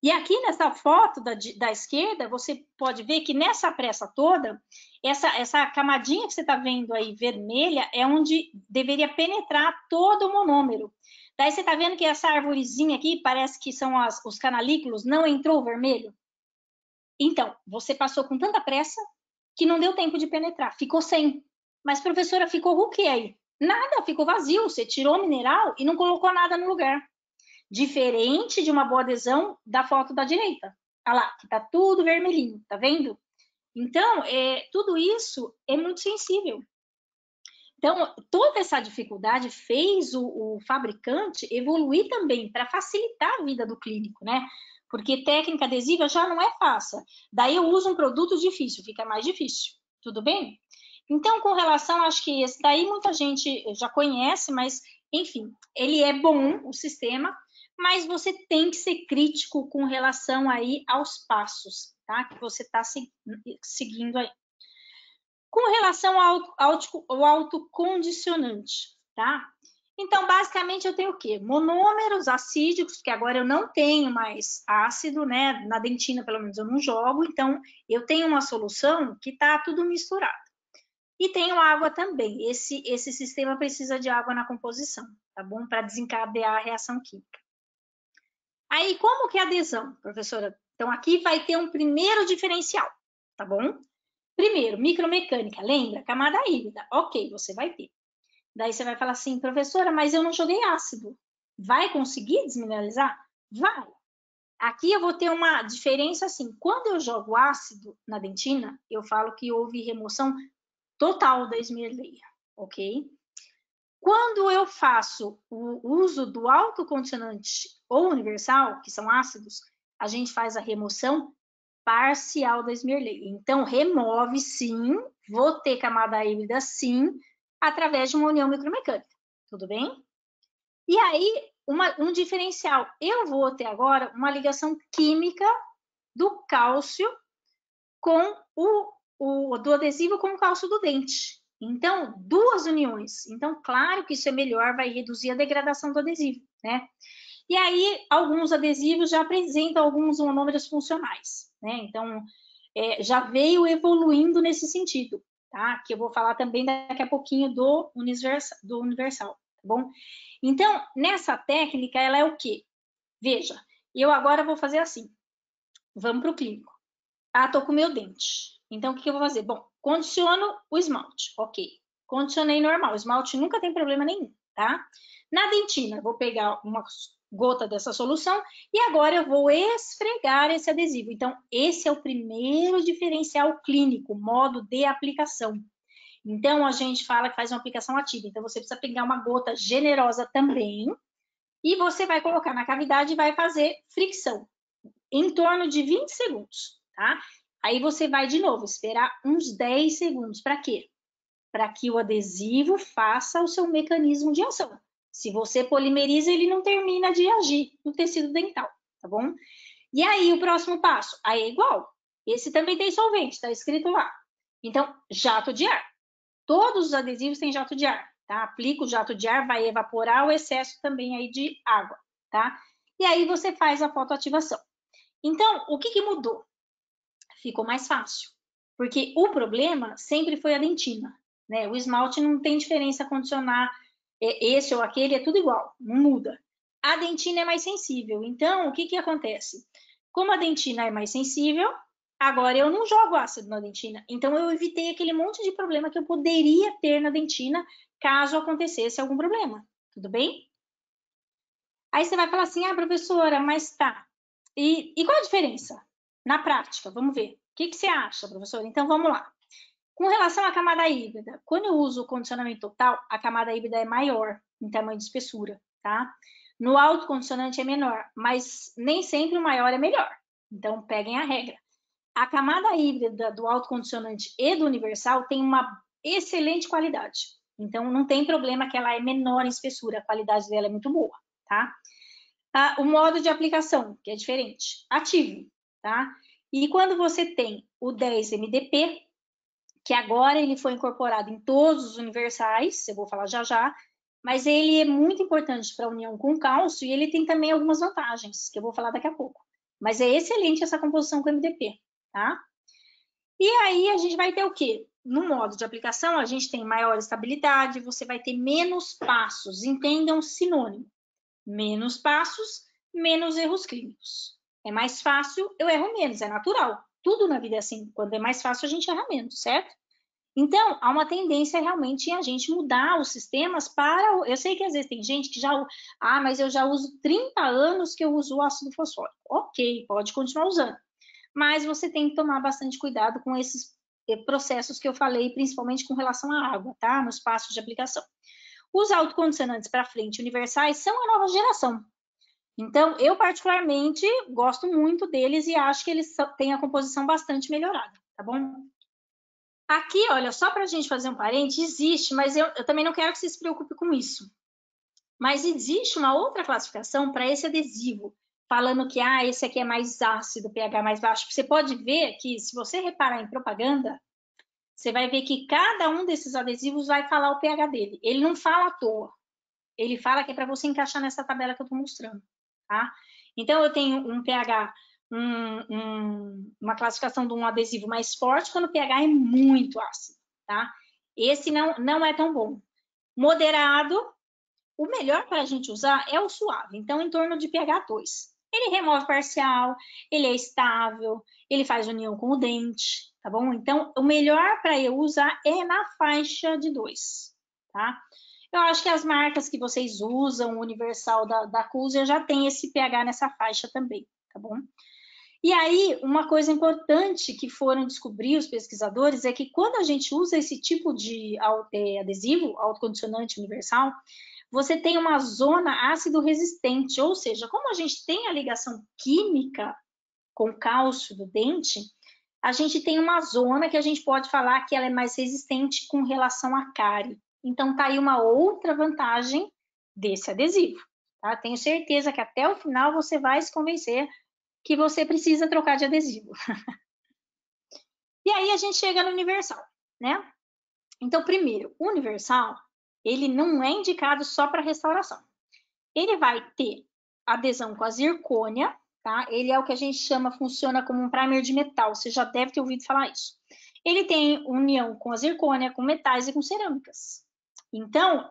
E aqui nessa foto da esquerda, você pode ver que nessa pressa toda, essa camadinha que você está vendo aí vermelha é onde deveria penetrar todo o monômero. Daí você está vendo que essa arvorezinha aqui, parece que são os canalículos, não entrou vermelho? Então, você passou com tanta pressa que não deu tempo de penetrar, ficou sem. Mas, professora, ficou o que aí? Nada, ficou vazio, você tirou o mineral e não colocou nada no lugar. Diferente de uma boa adesão da foto da direita. Olha lá, que tá tudo vermelhinho, tá vendo? Então, tudo isso é muito sensível. Então, toda essa dificuldade fez o fabricante evoluir também para facilitar a vida do clínico, né? Porque técnica adesiva já não é fácil. Daí eu uso um produto difícil, fica mais difícil. Tudo bem? Então, com relação, acho que esse daí muita gente já conhece, mas, enfim, ele é bom, o sistema, mas você tem que ser crítico com relação aí aos passos, tá? Que você está seguindo aí. Com relação ao autocondicionante, tá? Então, basicamente, eu tenho o quê? Monômeros acídicos, que agora eu não tenho mais ácido, né? Na dentina, pelo menos, eu não jogo. Então, eu tenho uma solução que tá tudo misturado. E tenho água também. Esse sistema precisa de água na composição, tá bom? Para desencadear a reação química. Aí, como que é a adesão, professora? Então, aqui vai ter um primeiro diferencial, tá bom? Primeiro, micromecânica, lembra? Camada híbrida. Ok, você vai ter. Daí você vai falar assim, professora, mas eu não joguei ácido. Vai conseguir desmineralizar? Vai. Aqui eu vou ter uma diferença assim. Quando eu jogo ácido na dentina, eu falo que houve remoção total da esmerilheira, ok? Quando eu faço o uso do autocondicionante ou universal, que são ácidos, a gente faz a remoção parcial da esmerilheira. Então, remove sim, vou ter camada híbrida sim, através de uma união micromecânica. tudo bem? E aí, um diferencial, eu vou ter agora uma ligação química do cálcio com do adesivo com o cálcio do dente. Então, duas uniões. Então, claro que isso é melhor, vai reduzir a degradação do adesivo, né? E aí, alguns adesivos já apresentam alguns monômeros funcionais, né? Então, já veio evoluindo nesse sentido, tá? Que eu vou falar também daqui a pouquinho do universal, tá bom? Então, nessa técnica, ela é o quê? Veja, eu agora vou fazer assim. Vamos para o clínico. Ah, tô com o meu dente. Então, o que eu vou fazer? Bom, condiciono o esmalte. Ok. Condicionei normal. O esmalte nunca tem problema nenhum, tá? Na dentina, vou pegar uma gota dessa solução e agora eu vou esfregar esse adesivo. Então, esse é o primeiro diferencial clínico, modo de aplicação. Então, a gente fala que faz uma aplicação ativa. Então, você precisa pegar uma gota generosa também e você vai colocar na cavidade e vai fazer fricção em torno de 20 segundos, tá? Aí você vai de novo esperar uns 10 segundos. Para quê? Para que o adesivo faça o seu mecanismo de ação. Se você polimeriza, ele não termina de agir no tecido dental, tá bom? E aí, o próximo passo? Aí é igual. Esse também tem solvente, tá escrito lá. Então, jato de ar. Todos os adesivos têm jato de ar, tá? Aplica o jato de ar, vai evaporar o excesso também aí de água, tá? E aí você faz a fotoativação. Então, o que mudou? Ficou mais fácil. Porque o problema sempre foi a dentina, né? O esmalte não tem diferença condicionar esse ou aquele, é tudo igual, não muda. A dentina é mais sensível. Então, o que acontece? Como a dentina é mais sensível, agora eu não jogo ácido na dentina. Então, eu evitei aquele monte de problema que eu poderia ter na dentina caso acontecesse algum problema. Tudo bem? Aí você vai falar assim, ah, professora, mas tá. E qual a diferença? Na prática, vamos ver. O que você acha, professora? Então, vamos lá. Com relação à camada híbrida, quando eu uso o condicionamento total, a camada híbrida é maior em tamanho de espessura, tá? No autocondicionante é menor, mas nem sempre o maior é melhor. Então, peguem a regra. A camada híbrida do autocondicionante e do universal tem uma excelente qualidade. Então, não tem problema que ela é menor em espessura, a qualidade dela é muito boa, tá? O modo de aplicação, que é diferente, ativo, tá? E quando você tem o 10-MDP, que agora ele foi incorporado em todos os universais, eu vou falar já já, mas ele é muito importante para a união com o cálcio e ele tem também algumas vantagens, que eu vou falar daqui a pouco. Mas é excelente essa composição com MDP, tá? E aí a gente vai ter o quê? No modo de aplicação, a gente tem maior estabilidade, você vai ter menos passos, entendam sinônimo. Menos passos, menos erros clínicos. É mais fácil, eu erro menos, é natural. Tudo na vida é assim, quando é mais fácil a gente erra menos, certo? Então, há uma tendência realmente em a gente mudar os sistemas para... Eu sei que às vezes tem gente que já... Ah, mas eu já uso 30 anos que eu uso o ácido fosfórico. Ok, pode continuar usando. Mas você tem que tomar bastante cuidado com esses processos que eu falei, principalmente com relação à água, tá? Nos passos de aplicação. Os autocondicionantes para frente universais são a nova geração. Então, eu particularmente gosto muito deles e acho que eles têm a composição bastante melhorada, tá bom? Aqui, olha, só para a gente fazer um parênteses, existe, mas eu também não quero que você se preocupe com isso. Mas existe uma outra classificação para esse adesivo, falando que esse aqui é mais ácido, pH mais baixo. Você pode ver que, se você reparar em propaganda, você vai ver que cada um desses adesivos vai falar o pH dele. Ele não fala à toa. Ele fala que é para você encaixar nessa tabela que eu estou mostrando, tá? Então, eu tenho um pH, uma classificação de um adesivo mais forte quando o pH é muito ácido, tá? Esse não é tão bom. Moderado, o melhor para a gente usar é o suave, então em torno de pH 2. Ele remove parcial, ele é estável, ele faz união com o dente, tá bom? Então, o melhor para eu usar é na faixa de 2, tá? Eu acho que as marcas que vocês usam, o Universal da Cusia, já tem esse pH nessa faixa também, tá bom? E aí, uma coisa importante que foram descobrir os pesquisadores é que quando a gente usa esse tipo de adesivo, autocondicionante universal, você tem uma zona ácido resistente, ou seja, como a gente tem a ligação química com o cálcio do dente, a gente tem uma zona que a gente pode falar que ela é mais resistente com relação à cárie, Então, tá aí uma outra vantagem desse adesivo, tá? Tenho certeza que até o final você vai se convencer que você precisa trocar de adesivo. E aí a gente chega no universal, né? Então, primeiro, o universal, ele não é indicado só para restauração. Ele vai ter adesão com a zircônia, tá? Ele é o que a gente chama, funciona como um primer de metal, você já deve ter ouvido falar isso. Ele tem união com a zircônia, com metais e com cerâmicas. Então,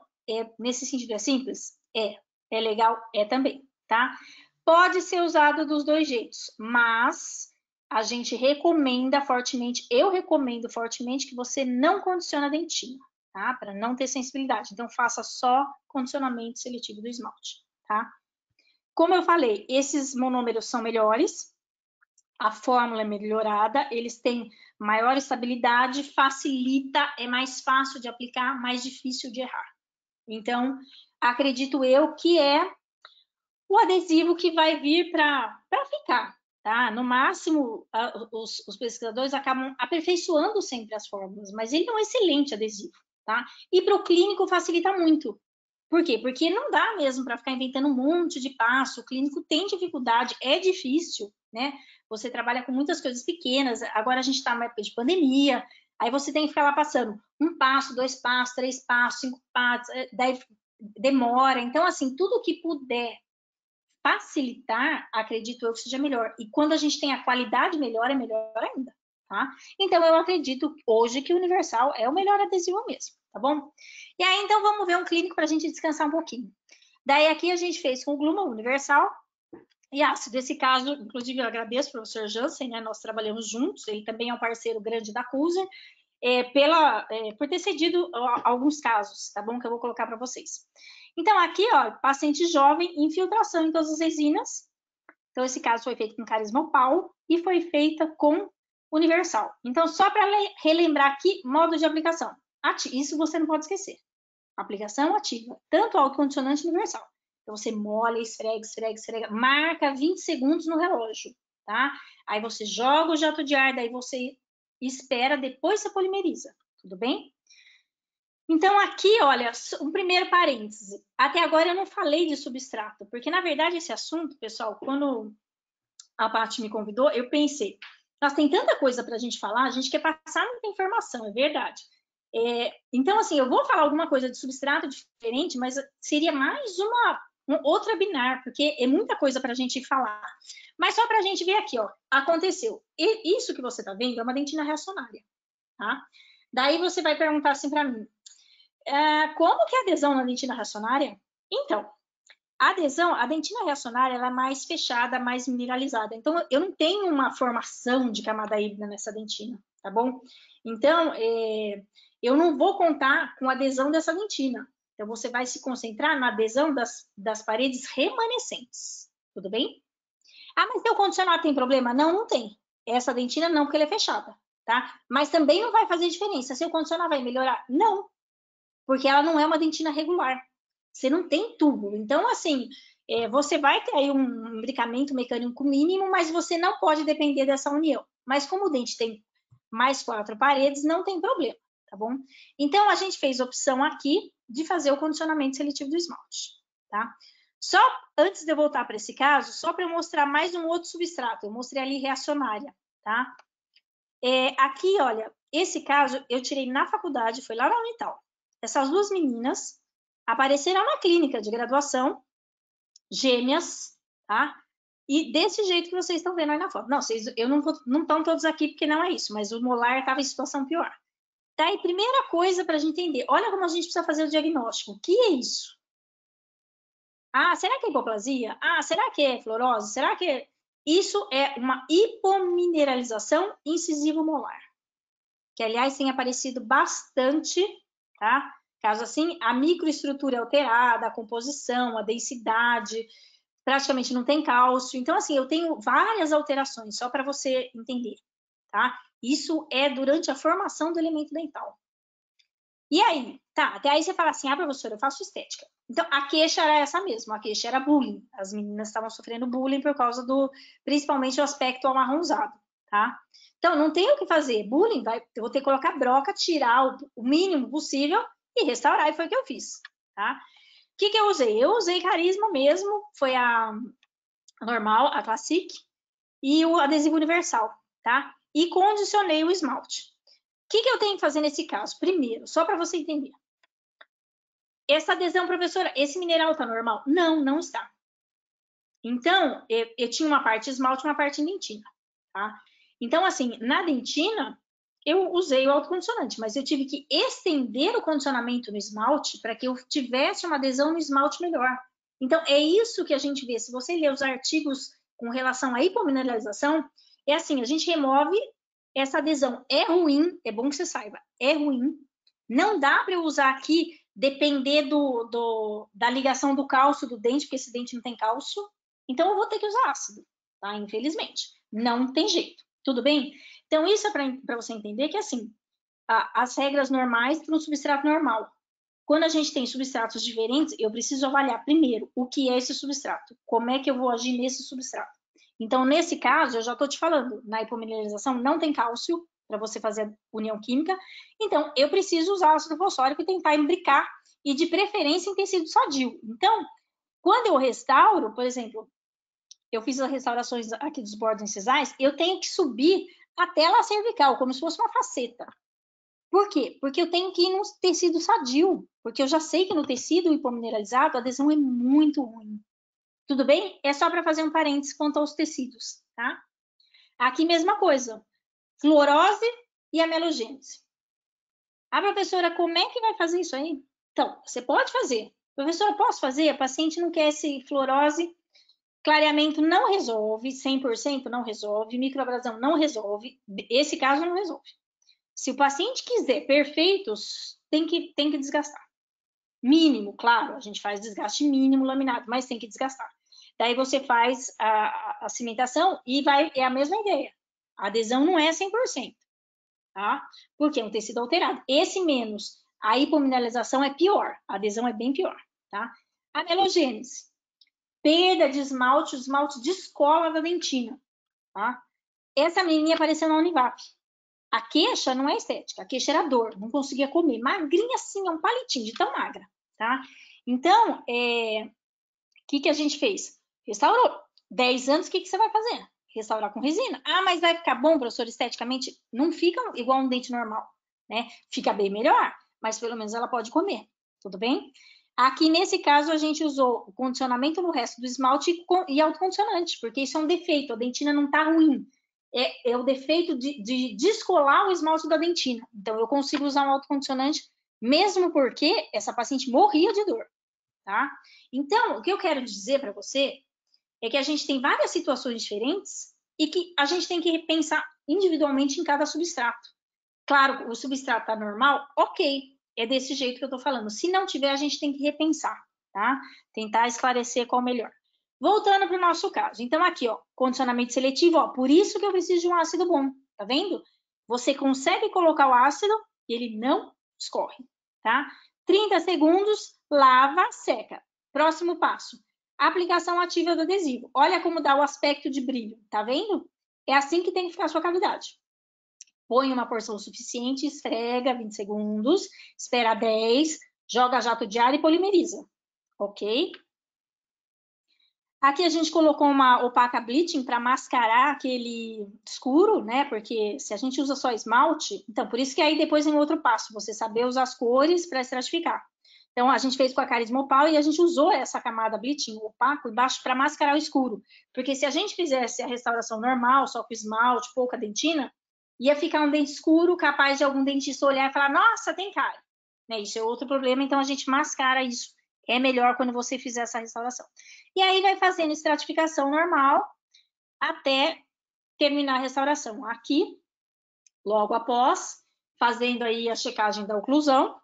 nesse sentido é simples? É legal? É também, tá? Pode ser usado dos dois jeitos, mas a gente recomenda fortemente, eu recomendo fortemente que você não condicione a dentina, tá? Para não ter sensibilidade. Então, faça só condicionamento seletivo do esmalte, tá? Como eu falei, esses monômeros são melhores, a fórmula é melhorada, eles têm maior estabilidade, facilita, é mais fácil de aplicar, mais difícil de errar. Então, acredito eu que é o adesivo que vai vir para ficar, tá? No máximo, os pesquisadores acabam aperfeiçoando sempre as fórmulas, mas ele é um excelente adesivo, tá? E para o clínico facilita muito. Por quê? Porque não dá mesmo para ficar inventando um monte de passo, o clínico tem dificuldade, é difícil, né? Você trabalha com muitas coisas pequenas, agora a gente está numa época de pandemia, aí você tem que ficar lá passando 1 passo, 2 passos, 3 passos, 5 passos, daí demora. Então, assim, tudo que puder facilitar, acredito eu que seja melhor. E quando a gente tem a qualidade melhor, é melhor ainda, tá? Então, eu acredito hoje que o Universal é o melhor adesivo mesmo, tá bom? E aí, então, vamos ver um clínico para a gente descansar um pouquinho. Daí, aqui a gente fez com o Gluma Universal e ácido. Nesse caso, inclusive, eu agradeço ao professor Jansen, né? Nós trabalhamos juntos, ele também é um parceiro grande da Cuser, por ter cedido alguns casos, tá bom? Que eu vou colocar para vocês. Então, aqui, ó, paciente jovem, infiltração em todas as resinas. Então, esse caso foi feito com Carismopal e foi feita com Universal. Então, só para relembrar aqui, modo de aplicação. Isso você não pode esquecer. Aplicação ativa, tanto autocondicionante universal. Então, você molha, esfrega, esfrega, esfrega, marca 20 segundos no relógio, tá? Aí você joga o jato de ar, daí você espera, depois você polimeriza, tudo bem? Então, aqui, olha, um primeiro parêntese. Até agora eu não falei de substrato, porque, na verdade, esse assunto, pessoal, quando a Paty me convidou, eu pensei, nós tem tanta coisa para a gente falar, a gente quer passar muita informação, é verdade. Então, assim, eu vou falar alguma coisa de substrato diferente, mas seria mais outra binar, porque é muita coisa para a gente falar. Mas só para a gente ver aqui, ó, aconteceu. E isso que você está vendo é uma dentina reacionária, tá? Daí você vai perguntar assim para mim, como que é a adesão na dentina reacionária? Então, a dentina reacionária ela é mais fechada, mais mineralizada. Então, eu não tenho uma formação de camada híbrida nessa dentina, tá bom? Então, eu não vou contar com a adesão dessa dentina. Então, você vai se concentrar na adesão das paredes remanescentes, tudo bem? Ah, mas teu condicionado tem problema? Não, não tem. Essa dentina não, porque ela é fechada, tá? Mas também não vai fazer diferença. Seu condicionado vai melhorar? Não, porque ela não é uma dentina regular. Você não tem tubo. Então, assim, você vai ter aí um imbricamento mecânico mínimo, mas você não pode depender dessa união. Mas como o dente tem mais 4 paredes, não tem problema, tá bom? Então, a gente fez opção aqui de fazer o condicionamento seletivo do esmalte, tá? Só antes de eu voltar para esse caso, só para eu mostrar mais um outro substrato, eu mostrei ali reacionária, tá? Aqui, olha, esse caso eu tirei na faculdade, foi lá na Unital. Essas duas meninas apareceram na clínica de graduação, gêmeas, tá? E desse jeito que vocês estão vendo aí na foto. Não, eu não estão todos aqui porque não é isso, mas o molar estava em situação pior. Tá aí, primeira coisa para a gente entender, olha como a gente precisa fazer o diagnóstico. O que é isso? Ah, será que é hipoplasia? Ah, será que é fluorose? Será que é... Isso é uma hipomineralização incisivo-molar, que, aliás, tem aparecido bastante, tá? Caso assim, a microestrutura é alterada, a composição, a densidade, praticamente não tem cálcio. Então, assim, eu tenho várias alterações, só para você entender, tá? Isso é durante a formação do elemento dental. E aí? Tá, até aí você fala assim, professora, eu faço estética. Então, a queixa era essa mesmo, a queixa era bullying. As meninas estavam sofrendo bullying por causa principalmente o aspecto amarronzado, tá? Então, não tem o que fazer. Bullying, eu vou ter que colocar broca, tirar o mínimo possível e restaurar, e foi o que eu fiz, tá? O que eu usei? Eu usei Carisma mesmo, foi a normal, a Classic, e o adesivo universal, tá? E condicionei o esmalte. O que eu tenho que fazer nesse caso? Primeiro, só para você entender. Essa adesão, professora, esse mineral tá normal? Não, não está. Então, eu tinha uma parte esmalte e uma parte dentina, tá? Então, assim, na dentina, eu usei o autocondicionante, mas eu tive que estender o condicionamento no esmalte para que eu tivesse uma adesão no esmalte melhor. Então, é isso que a gente vê. Se você ler os artigos com relação à hipomineralização, é assim, a gente remove essa adesão. É ruim, é bom que você saiba, é ruim. Não dá para eu usar aqui, depender da ligação do cálcio do dente, porque esse dente não tem cálcio. Então, eu vou ter que usar ácido, tá? Infelizmente. Não tem jeito. Tudo bem? Então, isso é para você entender que, assim, as regras normais para um substrato normal. Quando a gente tem substratos diferentes, eu preciso avaliar primeiro o que é esse substrato, como é que eu vou agir nesse substrato. Então, nesse caso, eu já estou te falando, na hipomineralização não tem cálcio para você fazer a união química, então eu preciso usar ácido fosfórico e tentar imbricar, e de preferência em tecido sadio. Então, quando eu restauro, por exemplo, eu fiz as restaurações aqui dos bordos incisais, eu tenho que subir até a cervical, como se fosse uma faceta. Por quê? Porque eu tenho que ir no tecido sadio, porque eu já sei que no tecido hipomineralizado a adesão é muito ruim. Tudo bem? É só para fazer um parênteses quanto aos tecidos, tá? Aqui mesma coisa, fluorose e amelogênese. Ah, professora, como é que vai fazer isso aí? Então, você pode fazer. Professora, posso fazer? A paciente não quer esse fluorose, clareamento não resolve, 100% não resolve, microabrasão não resolve, esse caso não resolve. Se o paciente quiser perfeitos, tem que desgastar. Mínimo, claro, a gente faz desgaste mínimo laminado, mas tem que desgastar. Daí você faz a cimentação e é a mesma ideia. A adesão não é 100%, tá? Porque é um tecido alterado. Esse menos a hipomineralização é pior, a adesão é bem pior, tá? Amelogênese. Perda de esmalte, o esmalte descola da dentina, tá? Essa menininha apareceu na Univap. A queixa não é estética, a queixa era dor, não conseguia comer. Magrinha assim, é um palitinho de tão magra, tá? Então, que a gente fez? Restaurou. 10 anos, o que você vai fazer? Restaurar com resina. Ah, mas vai ficar bom, professor, esteticamente? Não fica igual um dente normal, né? Fica bem melhor, mas pelo menos ela pode comer, tudo bem? Aqui, nesse caso, a gente usou o condicionamento no resto do esmalte e autocondicionante, porque isso é um defeito, a dentina não tá ruim. É o defeito de descolar o esmalte da dentina. Então, eu consigo usar um autocondicionante, mesmo porque essa paciente morria de dor, tá? Então, o que eu quero dizer para você é que a gente tem várias situações diferentes e que a gente tem que pensar individualmente em cada substrato. Claro, o substrato tá normal, ok, é desse jeito que eu tô falando. Se não tiver, a gente tem que repensar, tá? Tentar esclarecer qual é o melhor. Voltando para o nosso caso. Então, aqui, ó, condicionamento seletivo, ó, por isso que eu preciso de um ácido bom, tá vendo? Você consegue colocar o ácido e ele não escorre, tá? 30 segundos, lava, seca. Próximo passo, aplicação ativa do adesivo. Olha como dá o aspecto de brilho, tá vendo? É assim que tem que ficar a sua cavidade. Põe uma porção suficiente, esfrega 20 segundos, espera 10, joga jato de ar e polimeriza, ok? Aqui a gente colocou uma opaca bleaching para mascarar aquele escuro, né? Porque se a gente usa só esmalte, então por isso que aí depois vem outro passo, você saber usar as cores para estratificar. Então a gente fez com a Carisma Opal e a gente usou essa camada bleaching opaco embaixo para mascarar o escuro. Porque se a gente fizesse a restauração normal, só com esmalte, pouca dentina, ia ficar um dente escuro, capaz de algum dentista olhar e falar, nossa, tem cárie. Né? Isso é outro problema, então a gente mascara isso. É melhor quando você fizer essa restauração. E aí vai fazendo estratificação normal até terminar a restauração. Aqui, logo após, fazendo aí a checagem da oclusão.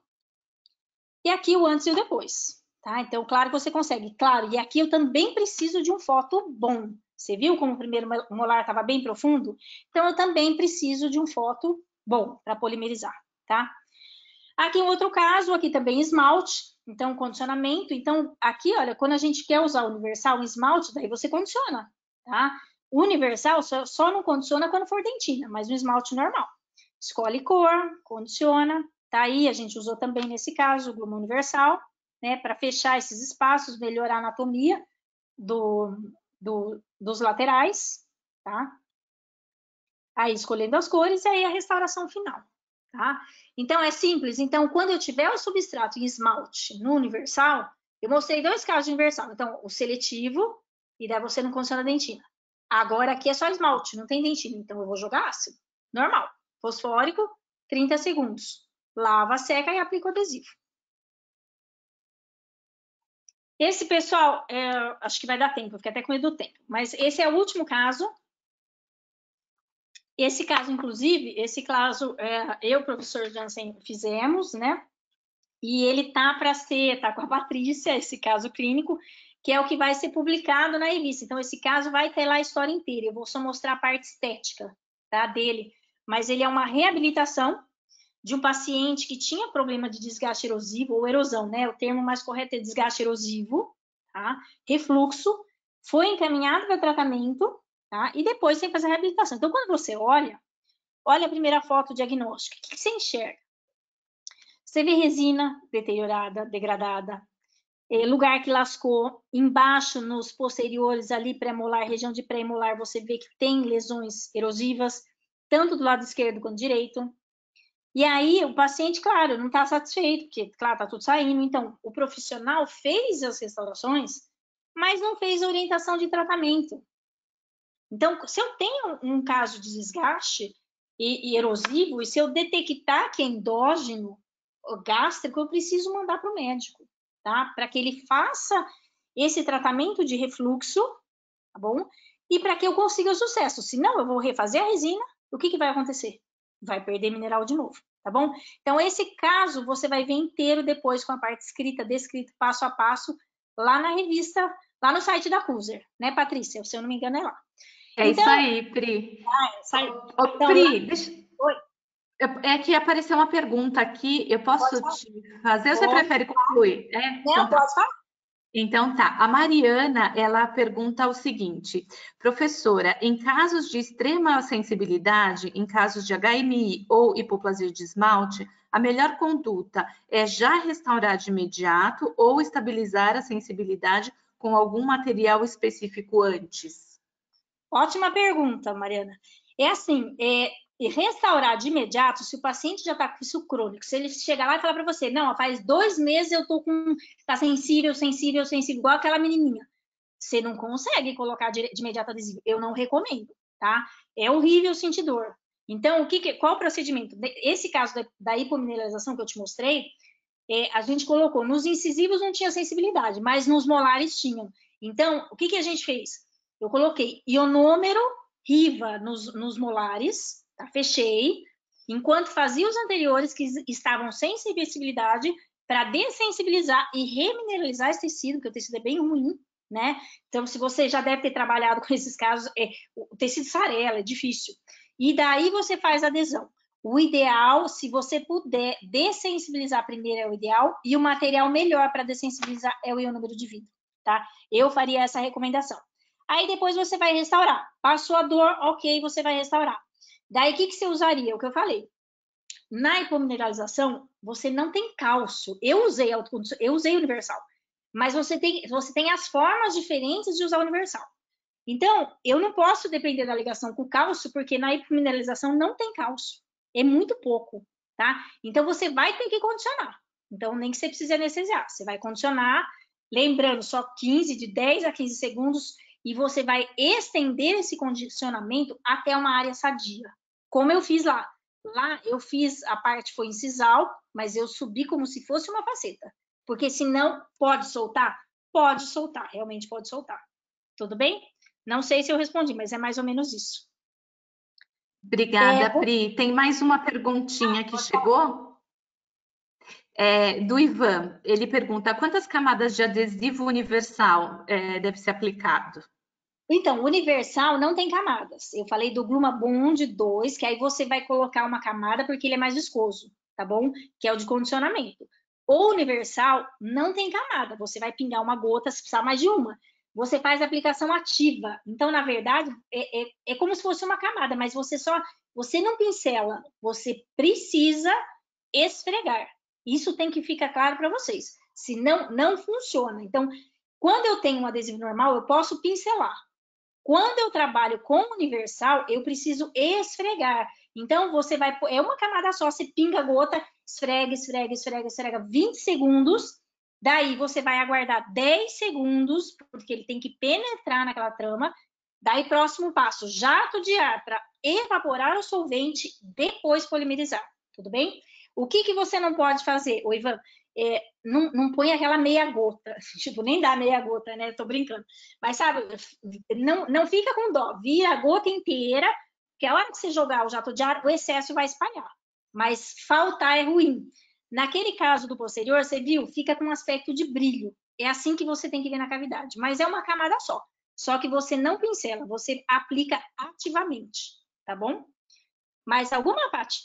E aqui o antes e o depois, tá? Então, claro que você consegue. Claro, e aqui eu também preciso de um foto bom. Você viu como o primeiro molar estava bem profundo? Então, eu também preciso de um foto bom para polimerizar, tá? Aqui em outro caso, aqui também esmalte, então condicionamento. Então, aqui, olha, quando a gente quer usar o universal, um esmalte, daí você condiciona, tá? O universal só não condiciona quando for dentina, mas no esmalte normal. Escolhe cor, condiciona, Tá aí, a gente usou também nesse caso o Gluma Universal, né, para fechar esses espaços, melhorar a anatomia dos laterais, tá? Aí escolhendo as cores e aí a restauração final, tá? Então é simples. Então, quando eu tiver o substrato em esmalte no universal, eu mostrei 2 casos de universal. Então, o seletivo, e daí você não condiciona a dentina. Agora aqui é só esmalte, não tem dentina, então eu vou jogar ácido. Normal. Fosfórico, 30 segundos. Lava, seca e aplica o adesivo. Esse, pessoal, acho que vai dar tempo, eu fiquei até com medo do tempo. Mas esse é o último caso. Esse caso, inclusive, eu e o professor Jansen fizemos, né? E ele tá com a Patrícia, esse caso clínico, que é o que vai ser publicado na revista. Então, esse caso vai ter lá a história inteira. Eu vou só mostrar a parte estética, tá, dele. Mas ele é uma reabilitação de um paciente que tinha problema de desgaste erosivo, ou erosão, né? O termo mais correto é desgaste erosivo, tá? Refluxo, foi encaminhado para tratamento, tá? E depois tem que fazer a reabilitação. Então, quando você olha a primeira foto diagnóstica, o que você enxerga? Você vê resina deteriorada, degradada, lugar que lascou, embaixo, nos posteriores, ali, pré-molar, região de pré-molar, você vê que tem lesões erosivas, tanto do lado esquerdo quanto direito. E aí, o paciente, claro, não está satisfeito, porque, claro, está tudo saindo. Então, o profissional fez as restaurações, mas não fez a orientação de tratamento. Então, se eu tenho um caso de desgaste e erosivo, e se eu detectar que é endógeno gástrico, eu preciso mandar para o médico, tá? Para que ele faça esse tratamento de refluxo, tá bom? E para que eu consiga o sucesso. Senão, eu vou refazer a resina, o que vai acontecer? Vai perder mineral de novo, tá bom? Então, esse caso você vai ver inteiro depois com a parte escrita, descrito, passo a passo, lá na revista, lá no site da Cuser, né, Patrícia? Se eu não me engano, é lá. É então, isso aí, Pri. Então, Pri, deixa... Oi. É que apareceu uma pergunta aqui, eu posso te fazer ou você prefere concluir? Não, pode falar. Então tá, a Mariana, ela pergunta o seguinte, professora, em casos de extrema sensibilidade, em casos de HMI ou hipoplasia de esmalte, a melhor conduta é já restaurar de imediato ou estabilizar a sensibilidade com algum material específico antes? Ótima pergunta, Mariana. É assim, restaurar de imediato, se o paciente já está com isso crônico, se ele chegar lá e falar para você, não, faz 2 meses eu tô tá sensível, igual aquela menininha. Você não consegue colocar de imediato adesivo. Eu não recomendo, tá? É horrível sentir dor. Então, qual o procedimento? Esse caso da hipomineralização que eu te mostrei, a gente colocou, nos incisivos não tinha sensibilidade, mas nos molares tinham. Então, o que a gente fez? Eu coloquei ionômero Riva nos molares, tá? Fechei, enquanto fazia os anteriores que estavam sem sensibilidade, para dessensibilizar e remineralizar esse tecido, porque o tecido é bem ruim, né? Então, se você já deve ter trabalhado com esses casos, o tecido sarela, é difícil. E daí você faz a adesão. O ideal, se você puder dessensibilizar primeiro, é o ideal, e o material melhor para dessensibilizar é o ionômero de vidro, tá? Eu faria essa recomendação. Aí depois você vai restaurar. Passou a dor, ok, você vai restaurar. Daí, o que você usaria? O que eu falei. Na hipomineralização, você não tem cálcio. Eu usei universal. Mas você tem as formas diferentes de usar universal. Então, eu não posso depender da ligação com o cálcio, porque na hipomineralização não tem cálcio. É muito pouco, tá? Então, você vai ter que condicionar. Então, nem que você precise anestesiar. Você vai condicionar, lembrando, só de 10 a 15 segundos, e você vai estender esse condicionamento até uma área sadia. Como eu fiz lá. Lá, eu fiz, a parte foi incisal, mas eu subi como se fosse uma faceta. Porque senão, pode soltar? Pode soltar, realmente pode soltar. Tudo bem? Não sei se eu respondi, mas é mais ou menos isso. Obrigada, Pri. Tem mais uma perguntinha que chegou? Do Ivan. Ele pergunta, quantas camadas de adesivo universal deve ser aplicado? Então, universal não tem camadas. Eu falei do Gluma Bond 2, que aí você vai colocar uma camada porque ele é mais viscoso, tá bom? Que é o de condicionamento. O universal não tem camada. Você vai pingar uma gota, se precisar mais de uma. Você faz a aplicação ativa. Então, na verdade, é como se fosse uma camada, mas você não pincela. Você precisa esfregar. Isso tem que ficar claro para vocês. Senão, não funciona. Então, quando eu tenho um adesivo normal, eu posso pincelar. Quando eu trabalho com universal, eu preciso esfregar. Então, você vai... É uma camada só, você pinga a gota, esfrega, esfrega, esfrega, esfrega 20 segundos. Daí, você vai aguardar 10 segundos, porque ele tem que penetrar naquela trama. Daí, próximo passo, jato de ar para evaporar o solvente, depois polimerizar. Tudo bem? O que você não pode fazer, ô Ivan? Não põe aquela meia gota, tipo, nem dá meia gota, né? Tô brincando. Mas, sabe, não fica com dó, vira a gota inteira, porque a hora que você jogar o jato de ar, o excesso vai espalhar. Mas faltar é ruim. Naquele caso do posterior, você viu? Fica com um aspecto de brilho. É assim que você tem que ver na cavidade. Mas é uma camada só. Só que você não pincela, você aplica ativamente, tá bom? Mais alguma, Paty?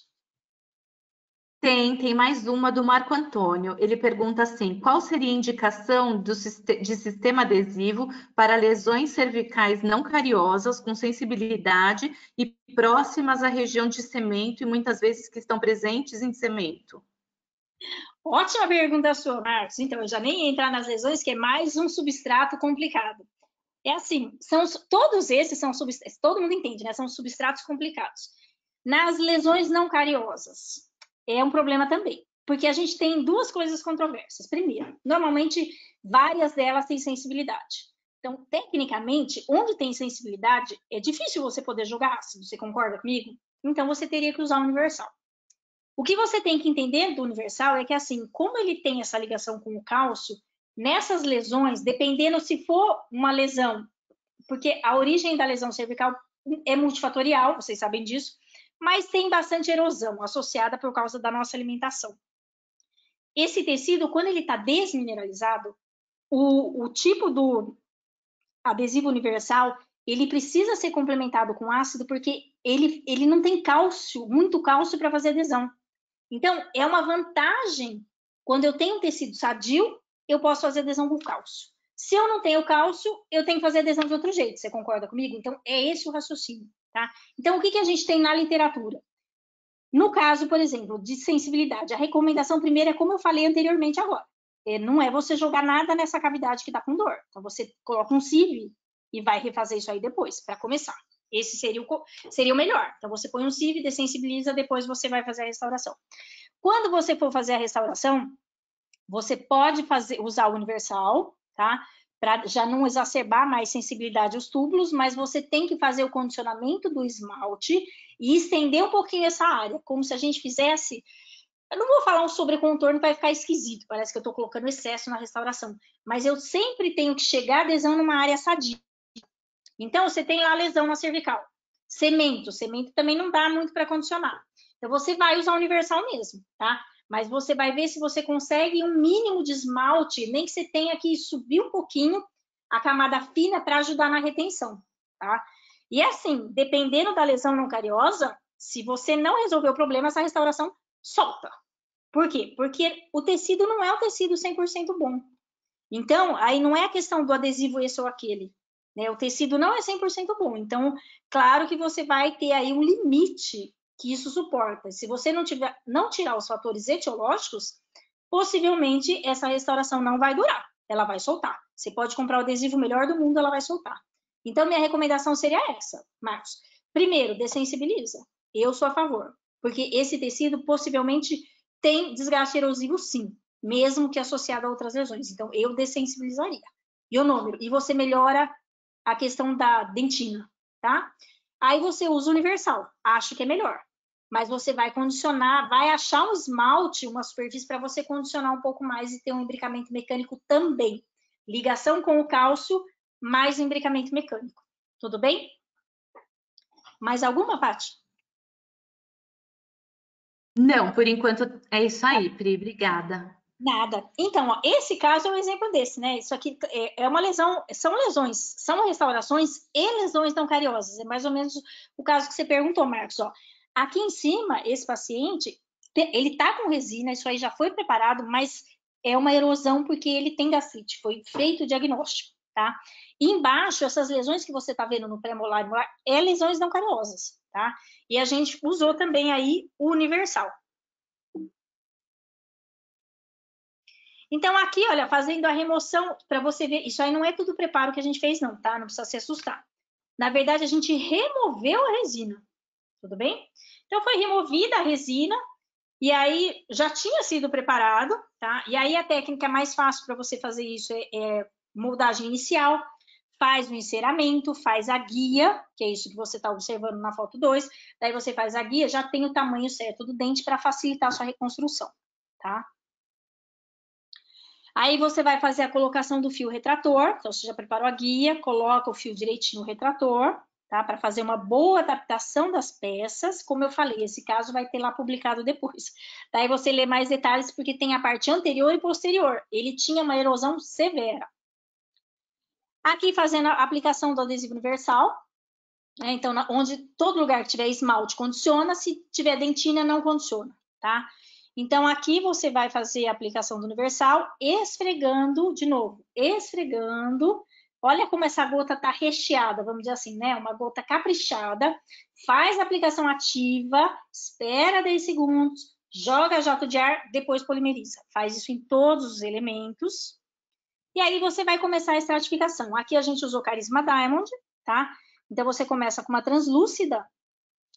Tem mais uma do Marco Antônio. Ele pergunta assim: qual seria a indicação de sistema adesivo para lesões cervicais não cariosas, com sensibilidade e próximas à região de cemento e muitas vezes que estão presentes em cemento? Ótima pergunta sua, Marcos. Então, eu já nem ia entrar nas lesões, que é mais um substrato complicado. É assim, todos esses são substratos, todo mundo entende, né? São substratos complicados. Nas lesões não cariosas, é um problema também, porque a gente tem duas coisas controversas. Primeiro, normalmente, várias delas têm sensibilidade. Então, tecnicamente, onde tem sensibilidade, é difícil você poder jogar ácido, você concorda comigo? Então, você teria que usar o universal. O que você tem que entender do universal é que, assim, como ele tem essa ligação com o cálcio, nessas lesões, dependendo se for uma lesão, porque a origem da lesão cervical é multifatorial, vocês sabem disso, mas tem bastante erosão associada por causa da nossa alimentação. Esse tecido, quando ele está desmineralizado, o tipo do adesivo universal, ele precisa ser complementado com ácido porque ele não tem cálcio, muito cálcio para fazer adesão. Então, é uma vantagem, quando eu tenho um tecido sadio, eu posso fazer adesão com cálcio. Se eu não tenho cálcio, eu tenho que fazer adesão de outro jeito, você concorda comigo? Então, é esse o raciocínio, tá? Então, o que a gente tem na literatura? No caso, por exemplo, de sensibilidade, a recomendação primeira é como eu falei anteriormente agora. Não é você jogar nada nessa cavidade que está com dor. Então, você coloca um sieve e vai refazer isso aí depois, para começar. Esse seria o melhor. Então, você põe um sieve, dessensibiliza, depois você vai fazer a restauração. Quando você for fazer a restauração, você pode usar o universal, tá? Para já não exacerbar mais sensibilidade aos túbulos, mas você tem que fazer o condicionamento do esmalte e estender um pouquinho essa área, como se a gente fizesse... Eu não vou falar um sobrecontorno, vai ficar esquisito, parece que eu estou colocando excesso na restauração, mas eu sempre tenho que chegar a adesão numa área sadia. Então, você tem lá a lesão na cervical. Cemento também não dá muito para condicionar. Então, você vai usar universal mesmo, tá? Mas você vai ver se você consegue um mínimo de esmalte, nem que você tenha que subir um pouquinho a camada fina para ajudar na retenção, tá? E assim, dependendo da lesão não cariosa, se você não resolver o problema, essa restauração solta. Por quê? Porque o tecido não é um tecido 100% bom. Então, aí não é a questão do adesivo esse ou aquele, né? O tecido não é 100% bom. Então, claro que você vai ter aí um limite que isso suporta. Se você não tirar os fatores etiológicos, possivelmente essa restauração não vai durar, ela vai soltar. Você pode comprar o adesivo melhor do mundo, ela vai soltar. Então, minha recomendação seria essa, Marcos. Primeiro, dessensibiliza. Eu sou a favor, porque esse tecido possivelmente tem desgaste erosivo, sim, mesmo que associado a outras lesões. Então, eu dessensibilizaria. Ionômero. E você melhora a questão da dentina, tá? Aí você usa o universal. Acho que é melhor. Mas você vai condicionar, vai achar um esmalte, uma superfície para você condicionar um pouco mais e ter um imbricamento mecânico também. Ligação com o cálcio, mais imbricamento mecânico. Tudo bem? Mais alguma, Paty? Não, por enquanto é isso aí, Pri. Obrigada. Nada. Então, ó, esse caso é um exemplo desse, né? Isso aqui é uma lesão, são lesões, são restaurações e lesões não cariosas. É mais ou menos o caso que você perguntou, Marcos. Ó. Aqui em cima, esse paciente, ele tá com resina, isso aí já foi preparado, mas é uma erosão porque ele tem gastrite, foi feito o diagnóstico, tá? E embaixo, essas lesões que você tá vendo no pré-molar, é lesões não cariosas, tá? E a gente usou também aí o universal. Então, aqui, olha, fazendo a remoção, para você ver, isso aí não é tudo preparo que a gente fez, não, tá? Não precisa se assustar. Na verdade, a gente removeu a resina, tudo bem? Então, foi removida a resina, e aí já tinha sido preparado, tá? E aí a técnica mais fácil para você fazer isso é moldagem inicial, faz o enceramento, faz a guia, que é isso que você está observando na foto 2, daí você faz a guia, já tem o tamanho certo do dente para facilitar a sua reconstrução, tá? Aí você vai fazer a colocação do fio retrator, então você já preparou a guia, coloca o fio direitinho no retrator, tá? Para fazer uma boa adaptação das peças, como eu falei, esse caso vai ter lá publicado depois. Daí você lê mais detalhes, porque tem a parte anterior e posterior. Ele tinha uma erosão severa. Aqui fazendo a aplicação do adesivo universal, né? Então, onde todo lugar que tiver esmalte condiciona, se tiver dentina não condiciona, tá? Então, aqui você vai fazer a aplicação do universal, esfregando de novo, esfregando. Olha como essa gota tá recheada, vamos dizer assim, né? Uma gota caprichada. Faz a aplicação ativa, espera 10 segundos, joga jato de ar, depois polimeriza. Faz isso em todos os elementos. E aí você vai começar a estratificação. Aqui a gente usou Carisma Diamond, tá? Então, você começa com uma translúcida,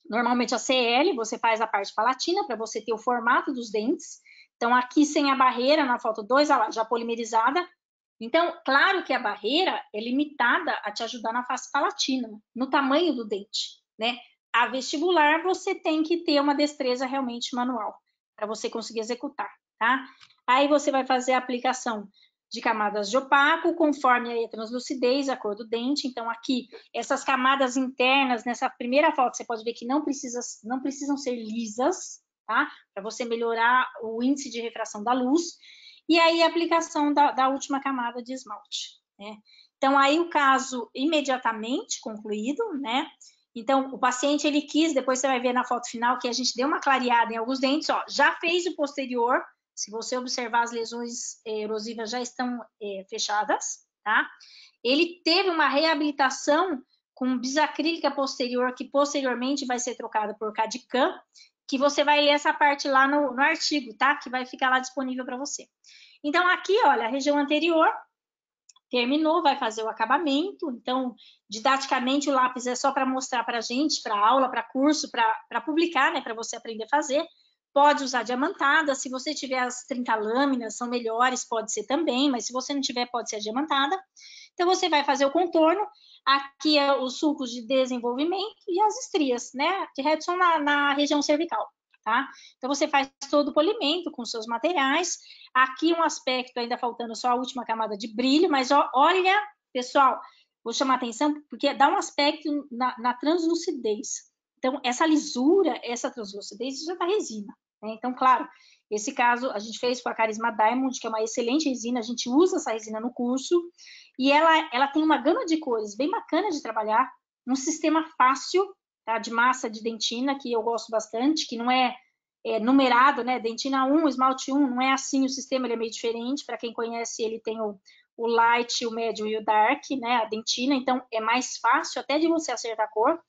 normalmente a CL, você faz a parte palatina para você ter o formato dos dentes. Então, aqui sem a barreira, na foto 2, olha lá, já polimerizada. Então, claro que a barreira é limitada a te ajudar na face palatina, no tamanho do dente, né? A vestibular, você tem que ter uma destreza realmente manual, para você conseguir executar, tá? Aí você vai fazer a aplicação de camadas de opaco, conforme aí a translucidez, a cor do dente. Então, aqui, essas camadas internas, nessa primeira foto, você pode ver que não precisam ser lisas, tá? Para você melhorar o índice de refração da luz. E aí, a aplicação da última camada de esmalte, né? Então, aí o caso imediatamente concluído, né? Então, o paciente, ele quis, depois você vai ver na foto final, que a gente deu uma clareada em alguns dentes, ó, já fez o posterior. Se você observar, as lesões erosivas já estão fechadas, tá? Ele teve uma reabilitação com bisacrílica posterior, que posteriormente vai ser trocada por Cadicam, que você vai ler essa parte lá no artigo, tá? Que vai ficar lá disponível para você. Então, aqui, olha, a região anterior terminou, vai fazer o acabamento. Então, didaticamente, o lápis é só para mostrar para a gente, para aula, para curso, para publicar, né? Para você aprender a fazer. Pode usar diamantada, se você tiver as 30 lâminas, são melhores, pode ser também, mas se você não tiver, pode ser a diamantada. Então, você vai fazer o contorno, aqui é os sulcos de desenvolvimento e as estrias, né, de Redson na região cervical, tá? Então, você faz todo o polimento com seus materiais. Aqui um aspecto, ainda faltando só a última camada de brilho, mas ó, olha, pessoal, vou chamar atenção, porque dá um aspecto na translucidez. Então, essa lisura, essa translucidez, isso já tá resina. Então, claro, esse caso a gente fez com a Carisma Diamond, que é uma excelente resina, a gente usa essa resina no curso, e ela tem uma gama de cores bem bacana de trabalhar, um sistema fácil, tá, de massa de dentina, que eu gosto bastante, que não é numerado, né, dentina 1, esmalte 1, não é assim o sistema, ele é meio diferente, para quem conhece, ele tem o light, o médio e o dark, né, a dentina, então é mais fácil até de você acertar a cor.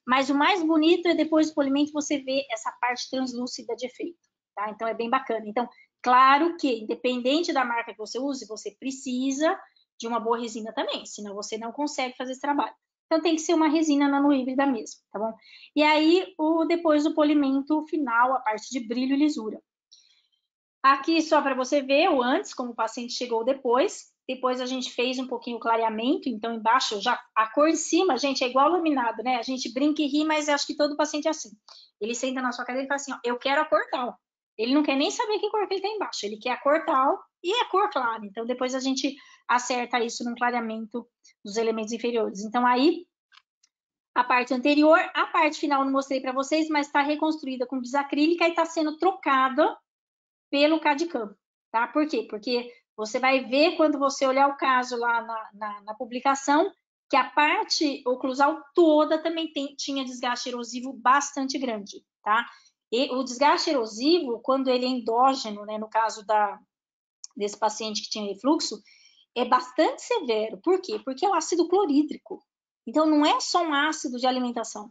Mas o mais bonito é depois do polimento você ver essa parte translúcida de efeito, tá? Então é bem bacana. Então, claro que, independente da marca que você use, você precisa de uma boa resina também, senão você não consegue fazer esse trabalho. Então tem que ser uma resina nano-híbrida mesmo, tá bom? E aí, depois do polimento final, a parte de brilho e lisura. Aqui só para você ver o antes, como o paciente chegou depois. Depois a gente fez um pouquinho o clareamento, então embaixo já a cor em cima, gente, é igual laminado, né? A gente brinca e ri, mas acho que todo paciente é assim. Ele senta na sua cadeira e fala assim, ó, eu quero a cor tal. Ele não quer nem saber que cor que ele tem embaixo, ele quer a cor tal e a cor clara. Então depois a gente acerta isso no clareamento dos elementos inferiores. Então aí, a parte anterior, a parte final não mostrei para vocês, mas está reconstruída com bisacrílica e está sendo trocada pelo Cadicam, tá? Por quê? Porque você vai ver quando você olhar o caso lá na publicação, que a parte oclusal toda também tinha desgaste erosivo bastante grande, tá? E o desgaste erosivo, quando ele é endógeno, né, no caso desse paciente que tinha refluxo, é bastante severo. Por quê? Porque é o ácido clorídrico. Então, não é só um ácido de alimentação.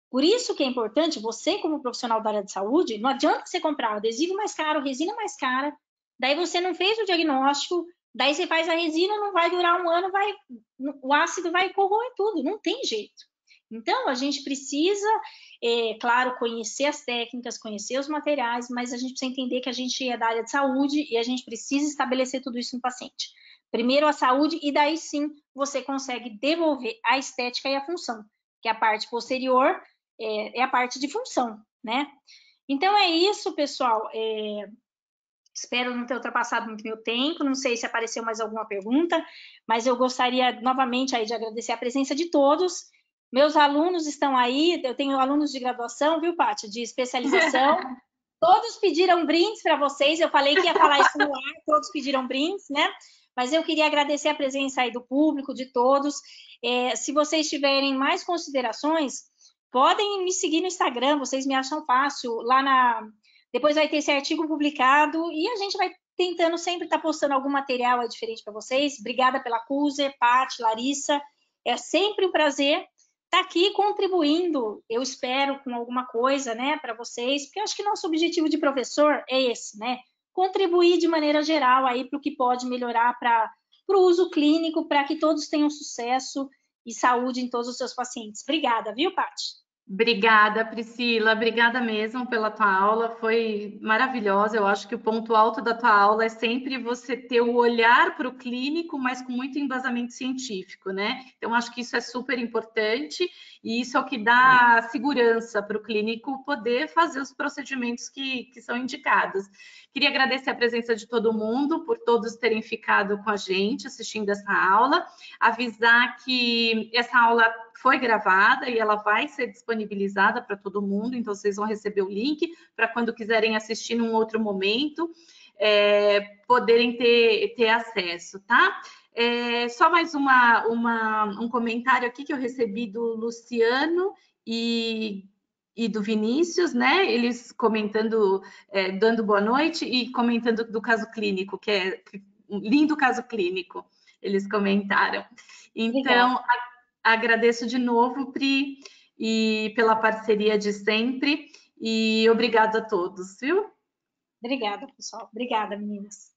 Por isso que é importante, você como profissional da área de saúde, não adianta você comprar adesivo mais caro, resina mais cara, daí você não fez o diagnóstico, daí você faz a resina, não vai durar um ano, o ácido vai corroer tudo, não tem jeito. Então, a gente precisa, claro, conhecer as técnicas, conhecer os materiais, mas a gente precisa entender que a gente é da área de saúde e a gente precisa estabelecer tudo isso no paciente. Primeiro a saúde e daí sim você consegue devolver a estética e a função, que a parte posterior é a parte de função, né? Então é isso, pessoal. Espero não ter ultrapassado muito meu tempo, não sei se apareceu mais alguma pergunta, mas eu gostaria novamente aí de agradecer a presença de todos. Meus alunos estão aí, eu tenho alunos de graduação, viu, Pátia, de especialização. Todos pediram brindes para vocês, eu falei que ia falar isso no ar, todos pediram brindes, né? Mas eu queria agradecer a presença aí do público, de todos. Se vocês tiverem mais considerações, podem me seguir no Instagram, vocês me acham fácil, depois vai ter esse artigo publicado e a gente vai tentando sempre estar postando algum material aí diferente para vocês. Obrigada pela Cuser, Paty, Larissa. É sempre um prazer estar aqui contribuindo, eu espero, com alguma coisa, né, para vocês, porque eu acho que nosso objetivo de professor é esse, né? Contribuir de maneira geral aí para o que pode melhorar para o uso clínico, para que todos tenham sucesso e saúde em todos os seus pacientes. Obrigada, viu, Paty? Obrigada, Priscila. Obrigada mesmo pela tua aula. Foi maravilhosa. Eu acho que o ponto alto da tua aula é sempre você ter o olhar para o clínico, mas com muito embasamento científico, né? Então, acho que isso é super importante e isso é o que dá segurança para o clínico poder fazer os procedimentos que são indicados. Queria agradecer a presença de todo mundo, por todos terem ficado com a gente assistindo essa aula. Avisar que essa aula foi gravada e ela vai ser disponibilizada para todo mundo, então vocês vão receber o link para quando quiserem assistir num outro momento, poderem ter acesso, tá? Só mais um comentário aqui que eu recebi do Luciano e do Vinícius, né? Eles comentando, dando boa noite e comentando do caso clínico, que é um lindo caso clínico, eles comentaram. Então, agradeço de novo, Pri, e pela parceria de sempre, e obrigada a todos, viu? Obrigada, pessoal. Obrigada, meninas.